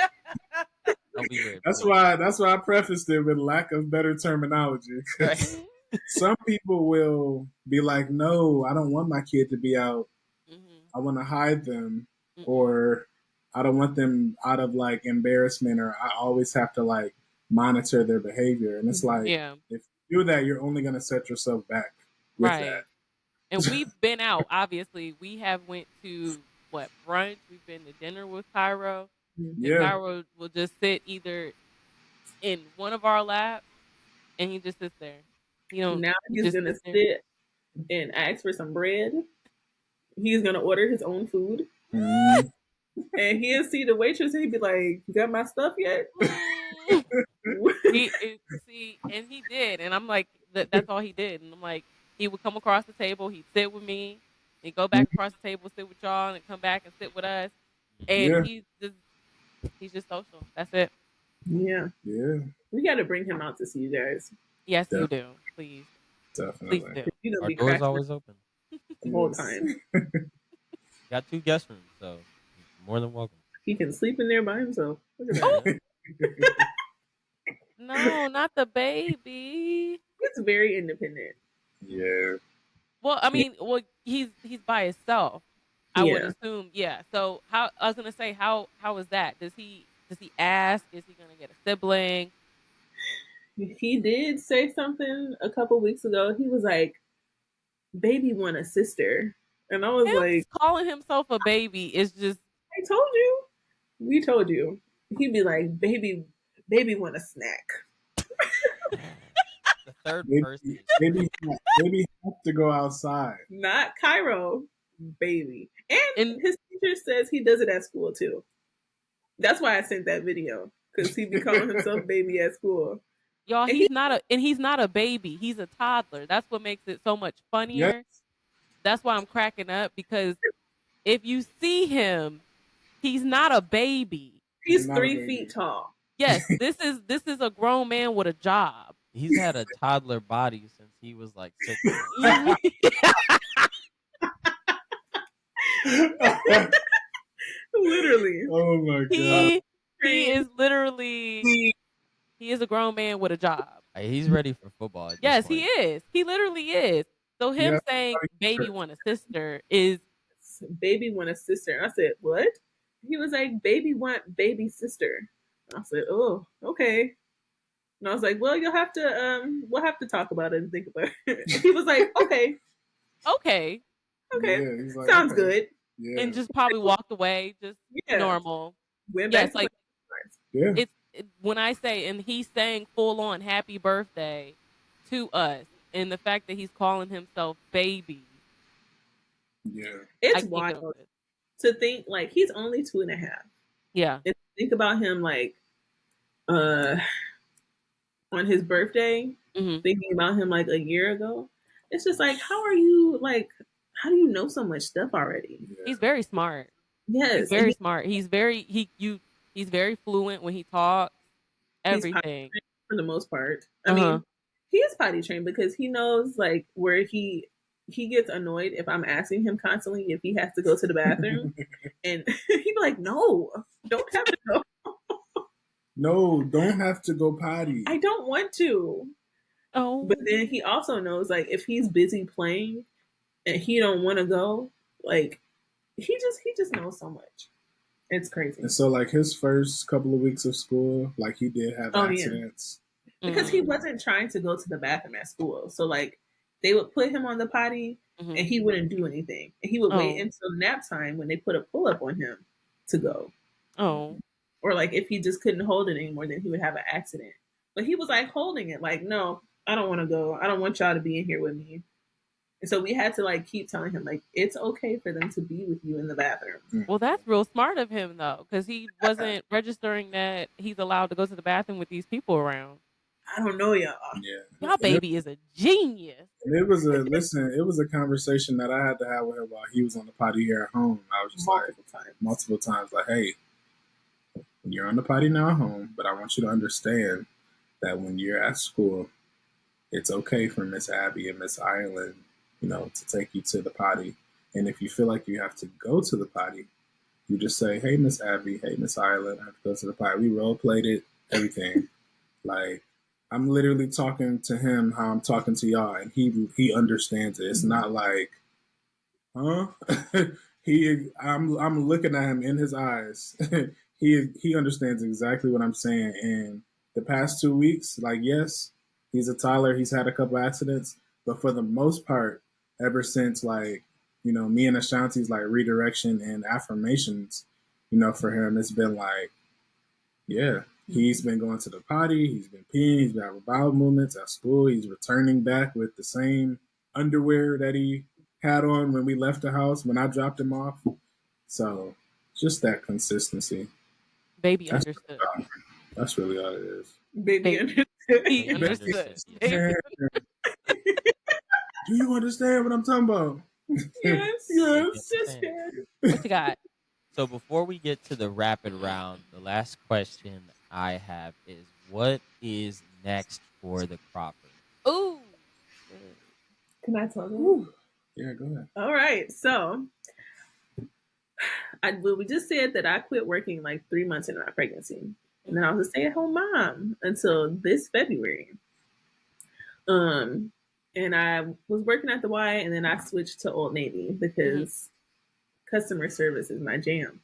Don't be weird. That's why I prefaced it with lack of better terminology. Right. Some people will be like, "No, I don't want my kid to be out. Mm-hmm. I want to hide them, mm-hmm. or I don't want them out of like embarrassment, or I always have to like monitor their behavior." And it's like, if you do that, you're only going to set yourself back with that. And we've been out. Obviously, we have went to brunch. We've been to dinner with Cairo. Yeah. And Cairo will just sit either in one of our laps, and he just sits there. Now he's gonna sit and ask for some bread. He's gonna order his own food. And he'd see the waitress and he'd be like, "You got my stuff yet?" And he did, and I'm like, that's all he did, and I'm like, he would come across the table, he'd sit with me, he'd go back across the table, sit with y'all, and come back and sit with us, and Yeah. he's just social. That's it. Yeah. Yeah. We got to bring him out to see you guys. Yes, Yeah. you do. Please, Definitely. please do. You know, Our be door's cracking always open. the whole time. Got 2 guest rooms, so more than welcome. He can sleep in there by himself. Look at that. No, not the baby. He's very independent. Yeah. Well, I mean, he's by himself. I would Yeah. assume, yeah. So how I was gonna say, how is that? Does he ask? Is he gonna get a sibling? He did say something a couple weeks ago. He was like, "Baby want a sister," and I was like, calling himself a baby is just. "I told you, we told you." He'd be like, "Baby want a snack." The third person. Maybe have to go outside. Not Cairo, baby. And his teacher says he does it at school too. That's why I sent that video, because he be calling himself baby at school. Y'all, he's not a baby. He's a toddler. That's what makes it so much funnier. Yes. That's why I'm cracking up, because if you see him, he's not a baby. He's 3 feet tall. Yes, this is a grown man with a job. He's had a toddler body since he was like 6. Literally. Oh my god. He is literally. He is a grown man with a job. He's ready for football. Yes, he is. He literally is. So him saying "baby want a sister" is "baby want a sister." I said, "What?" He was like, "Baby want baby sister." I said, "Oh, okay." And I was like, "Well, we'll have to talk about it and think about it." He was like, "Okay, okay, yeah, like, sounds good," and just probably walked away, just normal. Went back to it's when I say, and he's saying full on "happy birthday" to us, and the fact that he's calling himself baby. Yeah, it's wild to think like he's only 2.5. Yeah, and think about him like on his birthday, thinking about him like a year ago. It's just like, how do you know so much stuff already? Yeah. He's very smart. Yes, he's very smart. He's very fluent when he talks. Everything for the most part. I mean, he is potty trained because he knows like where he gets annoyed if I'm asking him constantly if he has to go to the bathroom, and he'd be like, "No, don't have to go." No, don't have to go potty. I don't want to. Oh, but then he also knows like if he's busy playing and he don't want to go, like he just knows so much. It's crazy. And so like his first couple of weeks of school, like he did have accidents. Yeah. Because he wasn't trying to go to the bathroom at school. So like they would put him on the potty and he wouldn't do anything. And he would wait until nap time when they put a pull-up on him to go. Oh. Or like if he just couldn't hold it anymore, then he would have an accident. But he was like holding it like, "No, I don't want to go. I don't want y'all to be in here with me." And so we had to like keep telling him like it's okay for them to be with you in the bathroom. Well, that's real smart of him though, because he wasn't registering that he's allowed to go to the bathroom with these people around. I don't know, y'all. Yeah, y'all baby is a genius. And it was a conversation that I had to have with him while he was on the potty here at home. I was just multiple times, like, "Hey, you're on the potty now at home, but I want you to understand that when you're at school, it's okay for Miss Abby and Miss Ireland, to take you to the potty. And if you feel like you have to go to the potty, you just say, 'Hey, Miss Abby, hey, Miss Ireland, I have to go to the potty.'" We role played it, everything. Like, I'm literally talking to him how I'm talking to y'all, and he understands it. It's not like, huh? I'm looking at him in his eyes. He understands exactly what I'm saying. And the past 2 weeks, like, yes, he's a toddler. He's had a couple accidents, but for the most part, ever since like, me and Ashanti's like redirection and affirmations, for him, it's been like, yeah, he's been going to the potty. He's been peeing. He's been having bowel movements at school. He's returning back with the same underwear that he had on when we left the house, when I dropped him off. So just that consistency. Baby That's understood. that's really all it is. Baby understood. He understood. Yeah. Do you understand what I'm talking about? Yes. What you got? So before we get to the rapid round, the last question I have is, what is next for the Crawfords? Ooh. Can I tell them? Yeah, go ahead. All right. So we just said that I quit working like 3 months into my pregnancy. And then I was a stay-at-home mom until this February. And I was working at the Y, and then I switched to Old Navy because customer service is my jam.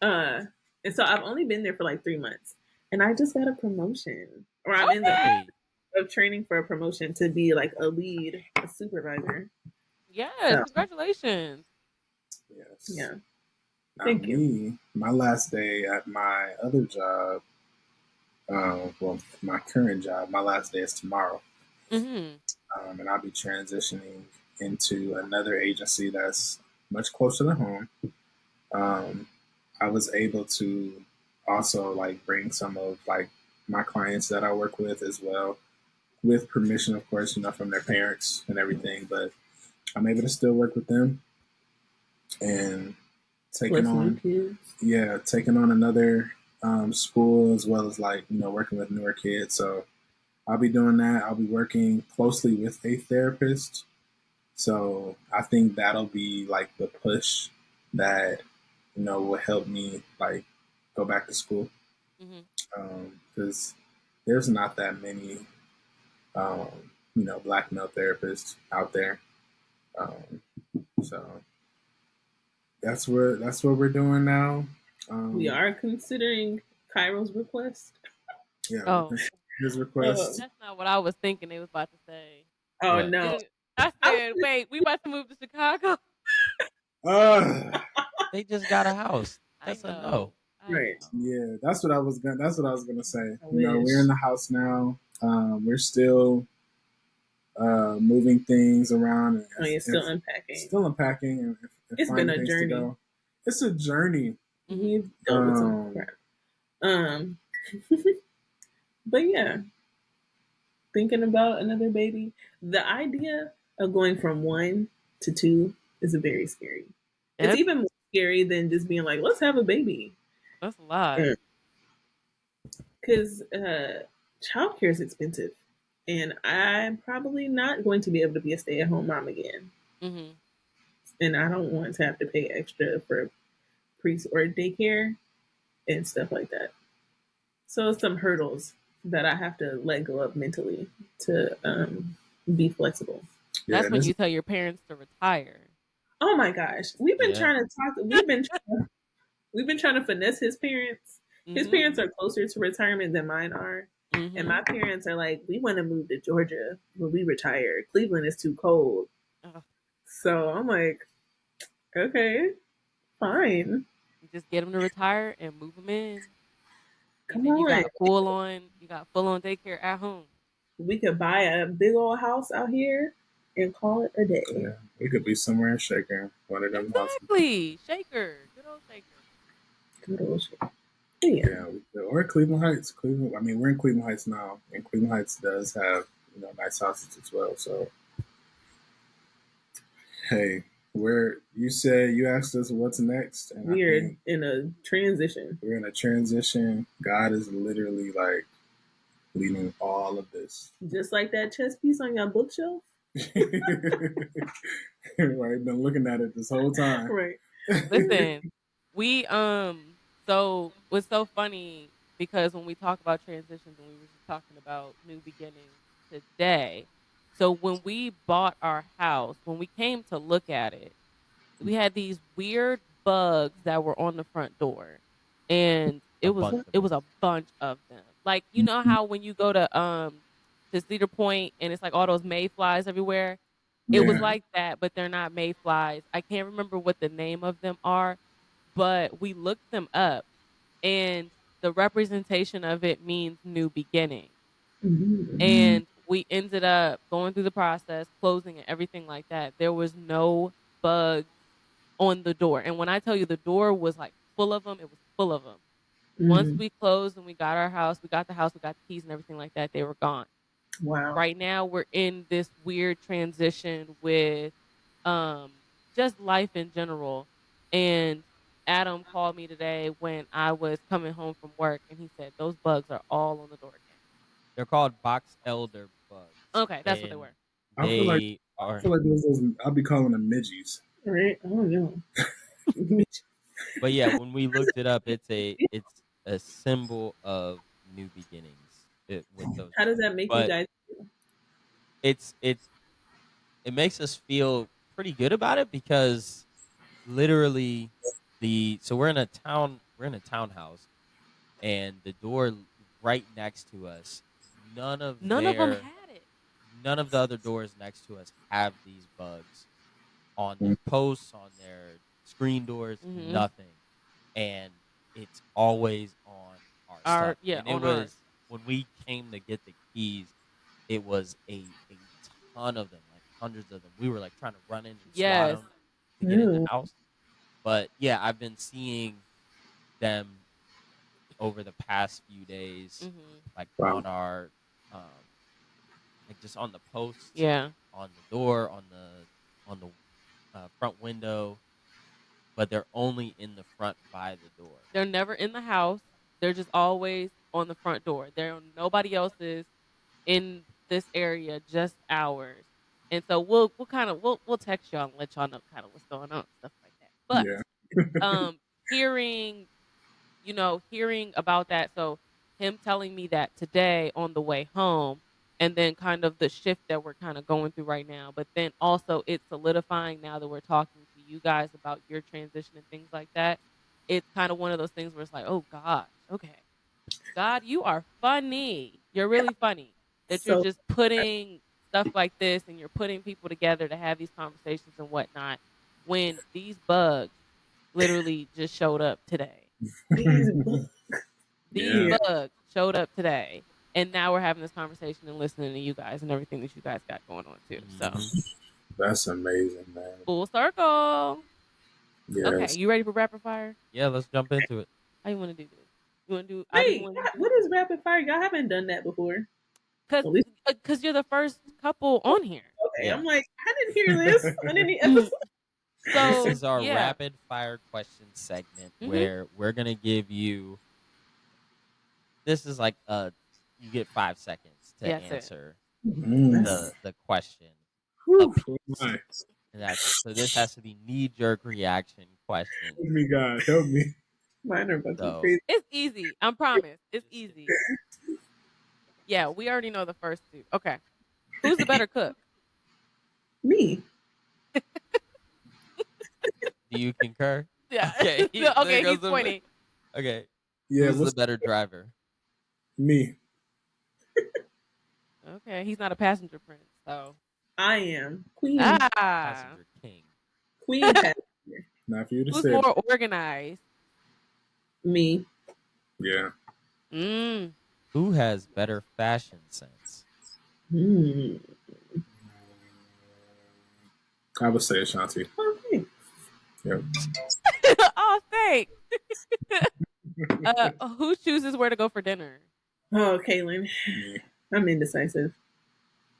And so I've only been there for like 3 months, and I just got a promotion, or I'm in the of training for a promotion to be like a lead, a supervisor. Yes, so, congratulations. Yes. Yeah. Thank you. My last day at my other job, well, my current job, my last day is tomorrow. And I'll be transitioning into another agency that's much closer to home. I was able to also like bring some of like my clients that I work with as well, with permission, of course, from their parents and everything. But I'm able to still work with them and taking on another school, as well as like working with newer kids. So I'll be doing that. I'll be working closely with a therapist. So I think that'll be like the push that will help me like go back to school, because there's not that many Black male therapists out there. So that's what we're doing now. We are considering Cairo's request. Yeah, his request. That's not what I was thinking they was about to say. Oh what? No! I said, wait, we about to move to Chicago. They just got a house. That's a no. Right. Yeah, that's what I was gonna say. We're in the house now. We're still moving things around. And still unpacking. Still unpacking. And it's been a journey. It's a journey. We've dealt with some crap. But yeah, thinking about another baby. The idea of going from 1 to 2 is very scary. It's even more scary than just being like, let's have a baby. That's a lot. Because childcare is expensive. And I'm probably not going to be able to be a stay-at-home mom again. And I don't want to have to pay extra for pre or daycare and stuff like that. So some hurdles that I have to let go of mentally to be flexible. Yeah, that's when you tell your parents to retire. Oh my gosh, we've been trying to talk. We've been trying to finesse his parents. His parents are closer to retirement than mine are, and my parents are like, we want to move to Georgia when we retire. Cleveland is too cold. So I'm like, okay, fine. Just get them to retire and move them in. Come on. You got full on daycare at home. We could buy a big old house out here and call it a day. Yeah, we could be somewhere in Shaker, one of them houses. Exactly, Shaker, good old Shaker. Good old Shaker. Yeah, or Cleveland Heights. Cleveland. I mean, we're in Cleveland Heights now, and Cleveland Heights does have nice houses as well. So, hey. You asked us what's next, and we're in a transition. We're in a transition. God is literally like leading all of this, just like that chess piece on your bookshelf. Right, been looking at it this whole time. Right. Listen, we so what's so funny, because when we talk about transitions, and we were just talking about new beginnings today. So when we bought our house, when we came to look at it, we had these weird bugs that were on the front door, and it was a bunch of them. Like, you know how when you go to Cedar Point and it's like all those mayflies everywhere? It was like that, but they're not mayflies. I can't remember what the name of them are, but we looked them up, and the representation of it means new beginning. And we ended up going through the process, closing and everything like that. There was no bugs on the door. And when I tell you the door was like full of them, it was full of them. Mm-hmm. Once we closed and we got our house, we got the house, we got the keys and everything like that, they were gone. Wow. Right now we're in this weird transition with just life in general. And Adam called me today when I was coming home from work, and he said those bugs are all on the door again. They're called box elder bugs. Okay, that's what they were. I feel like those, I'll be calling them midgies. Right? I don't know. But yeah, when we looked it up, it's a symbol of new beginnings. With those. How does that make you guys feel? It makes us feel pretty good about it, because literally so we're in a townhouse, and the door right next to us, none of them had it. None of the other doors next to us have these bugs on their posts, on their screen doors, nothing. And it's always on our stuff. Yeah, and it was when we came to get the keys, it was a ton of them, like hundreds of them. We were like trying to run in and swat them to get in the house. But yeah, I've been seeing them over the past few days, like on our, like just on the posts, on the door, on the front window. But they're only in the front by the door. They're never in the house. They're just always on the front door. Nobody else's in this area, just ours. And so we'll text y'all and let y'all know kind of what's going on, stuff like that. But hearing about that, so him telling me that today on the way home, and then kind of the shift that we're kind of going through right now, but then also it's solidifying now that we're talking to you guys about your transition and things like that. It's kind of one of those things where it's like, oh gosh, okay, God, you are funny. You're really funny that you're just putting stuff like this, and you're putting people together to have these conversations and whatnot, when these bugs literally just showed up today. These bugs showed up today. And now we're having this conversation and listening to you guys and everything that you guys got going on too. So that's amazing, man. Full circle. Yes. Okay, you ready for rapid fire? Yeah, let's jump into it. How you want to do this? You want to do? Wait, what is rapid fire? Y'all haven't done that before. Because you're the first couple on here. Okay, I'm like, I didn't hear this on any episode. So this is our rapid fire question segment where we're gonna give you. This is like you get 5 seconds to answer the question. So this has to be knee-jerk reaction question. Help me, God, help me. Mine are about to be crazy. It's easy. I promise. It's easy. Yeah, we already know the first two. Okay. Who's the better cook? Me. Do you concur? Yeah. Okay. Okay, he's pointing. Okay. Yeah. Who's the better driver? Me. Okay, he's not a passenger prince, so. I am. Queen. Passenger king. Queen passenger. Not for you to Who's say. Who's more organized? Me. Yeah. Who has better fashion sense? I would say Ashanti. Okay. Yep. Oh, thanks. Who chooses where to go for dinner? Oh, Kaylin. I'm indecisive.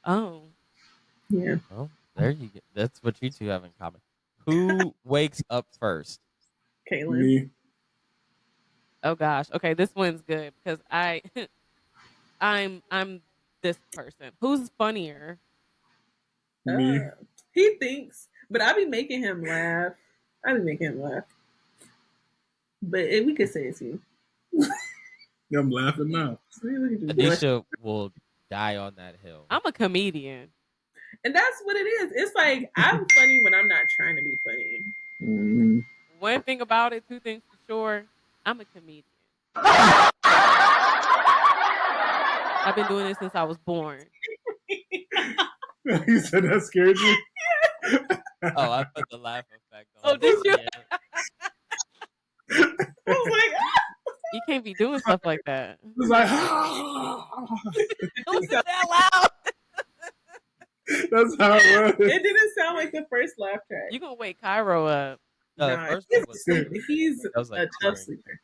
Oh. Yeah. Oh, there you go. That's what you two have in common. Who wakes up first? Kaylin. Me. Oh gosh. Okay, this one's good because I'm this person. Who's funnier? Me. He thinks, but I be making him laugh. But we could say it's you. I'm laughing now. Anisha will die on that hill. I'm a comedian. And that's what it is. It's like, I'm funny when I'm not trying to be funny. Mm-hmm. One thing about it, two things for sure, I'm a comedian. I've been doing this since I was born. You said that scared you? Oh, I put the laugh effect on. Oh, did you? I was like, you can't be doing stuff like that. It was like, don't say that loud. That's how it was. It didn't sound like the first laugh track. You gonna wake Cairo up. Nah, first one was he's that was like a tough boring. sleeper.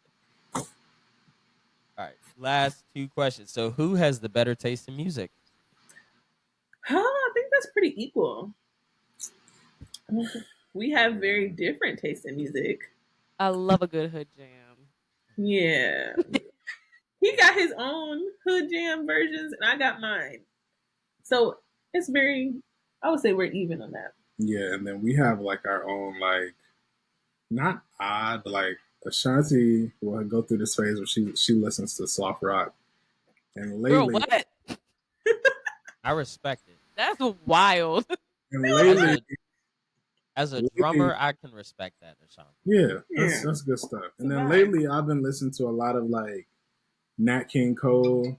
All right, last 2 questions. So, who has the better taste in music? I think that's pretty equal. We have very different tastes in music. I love a good hood jam. Yeah. He got his own hood jam versions, and I got mine. So it's I would say we're even on that. Yeah, and then we have like our own, like, not odd, but like Ashanti will go through this phase where she listens to soft rock, and Girl, lately, what? I respect it. That's wild. and lately, As a drummer, I can respect that, Ashanti. yeah, that's good stuff. And then lately, I've been listening to a lot of like Nat King Cole,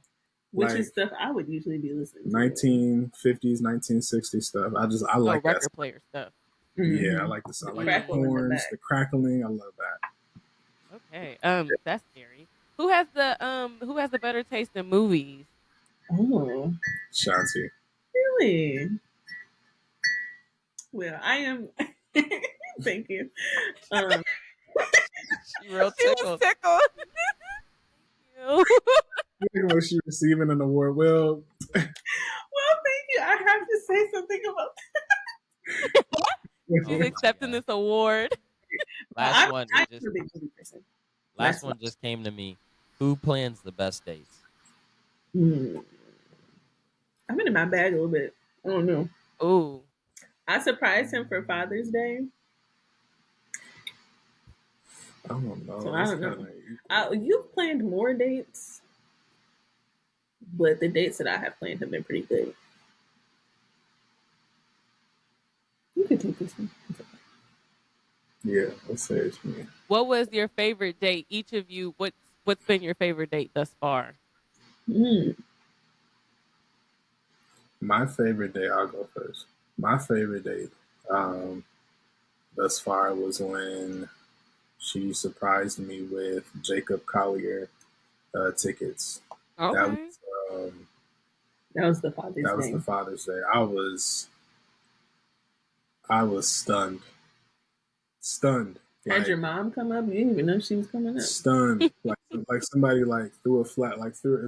which is stuff I would usually be listening to. 1950s, 1960s stuff. I like that record player stuff. Mm-hmm. Yeah, I like the sound, like the horns, the crackling. I love that. Okay, that's scary. Who has the better taste in movies? Oh, Shanti. Really? Well, I am. Thank you. She was tickled. Was she receiving an award? Well, thank you. I have to say something about that. She's accepting this award. Last one just came to me. Who plans the best dates? I'm in my bag a little bit. I don't know. Ooh. I surprised him for Father's Day. I don't know. So I don't know. You've planned more dates, but the dates that I have planned have been pretty good. You can take this one. Yeah, let's say it's me. What was your favorite date? Each of you, what's been your favorite date thus far? My favorite date, I'll go first. My favorite date thus far was when she surprised me with Jacob Collier tickets. Okay. That was the Father's Day. That was the Father's Day. I was stunned. Had your mom come up? You didn't even know she was coming up. Stunned. like somebody threw if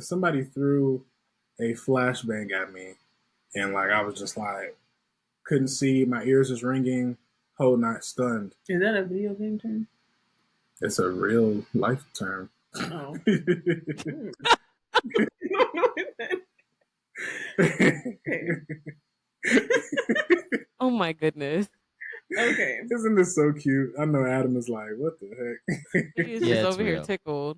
somebody threw a flashbang at me, and like I was just like couldn't see, my ears was ringing, whole night stunned. Is that a video game term? It's a real life term. Oh. Oh my goodness. Okay. Isn't this so cute? I know Adam is like, what the heck? He's just over here tickled.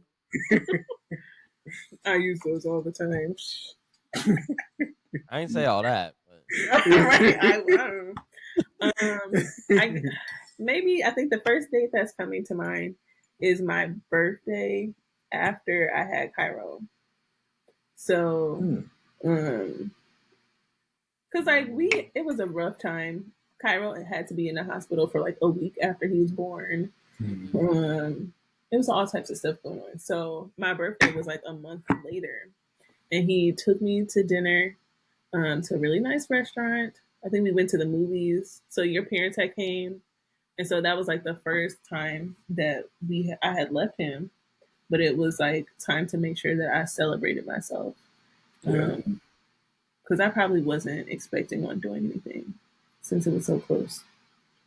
I use those all the time. I ain't say all that. But. I think the first date that's coming to mind is my birthday after I had Cairo. So, because it was a rough time. Cairo had to be in the hospital for like a week after he was born. It was all types of stuff going on. So my birthday was like a month later, and he took me to dinner to a really nice restaurant. I think we went to the movies. So your parents had came, and so that was like the first time that I had left him. But it was like time to make sure that I celebrated myself, because I probably wasn't expecting on doing anything since it was so close.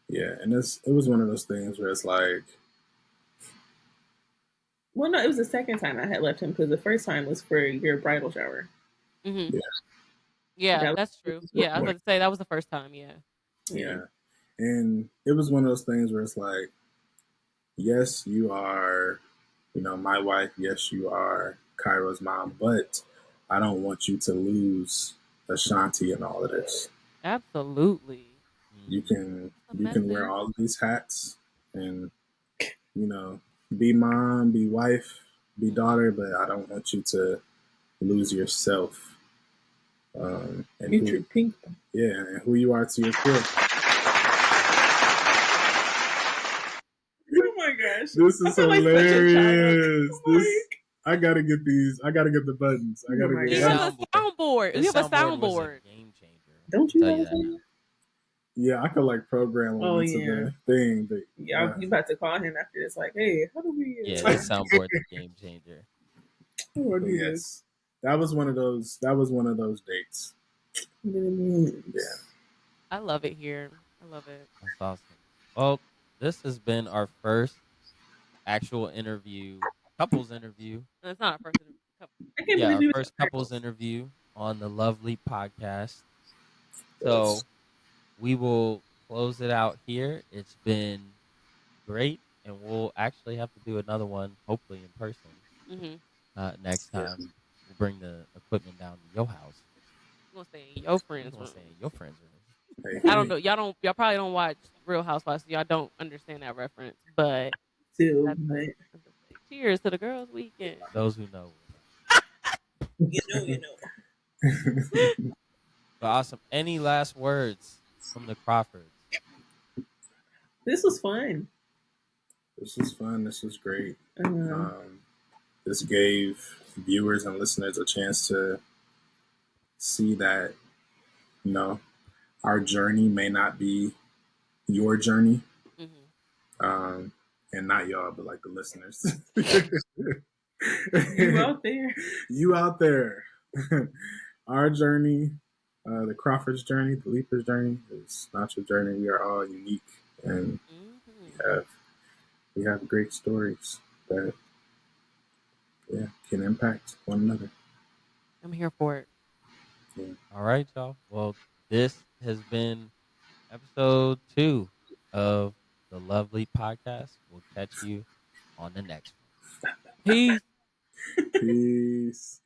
Yeah, and it was one of those things where it's like, well, no, it was the second time I had left him, because the first time was for your bridal shower. Mm-hmm. Yeah, that's true. Yeah, I was about to say that was the first time. Yeah, and it was one of those things where it's like, yes, you are, my wife. Yes, you are Cairo's mom, but I don't want you to lose Ashanti in all of this. Absolutely. You can wear all of these hats and be mom, be wife, be daughter, but I don't want you to lose yourself. And your pink. Yeah, and who you are to your kid. Oh my gosh. This is hilarious. I gotta get these. I gotta get the buttons. I gotta get a soundboard. You have a soundboard. Game changer. Don't you know that? Yeah, I could like program him into the thing. But, yeah, you about to call him after this, like, hey, how do we? Yeah, the soundboard's a game changer. Yes, that was one of those. That was one of those dates. Yeah, I love it here. I love it. That's awesome. Well, this has been our first actual interview, couples interview. No, it's not our first interview. I can't Yeah, believe our you first couples interview on the Lovely podcast. So we will close it out here. It's been great, and we'll actually have to do another one, hopefully in person, next time. We'll bring the equipment down to your house. I'm gonna stay in your friend's room. Stay in your friend's room. I don't know. Y'all probably don't watch Real Housewives, so y'all don't understand that reference. But cheers to the girls' weekend. Those who know. you know. Awesome. Any last words from the Crawfords? This was fun. This was fun. This was great. This gave viewers and listeners a chance to see that, you know, our journey may not be your journey. And not y'all, but like the listeners. You out there. You out there. Our journey, the Crawfords journey, the Leeper's journey, is not your journey. We are all unique, and we have great stories that can impact one another. I'm here for it. Yeah. All right, y'all. Well, this has been episode 2 of the Lovely podcast. We'll catch you on the next one. Peace. Peace.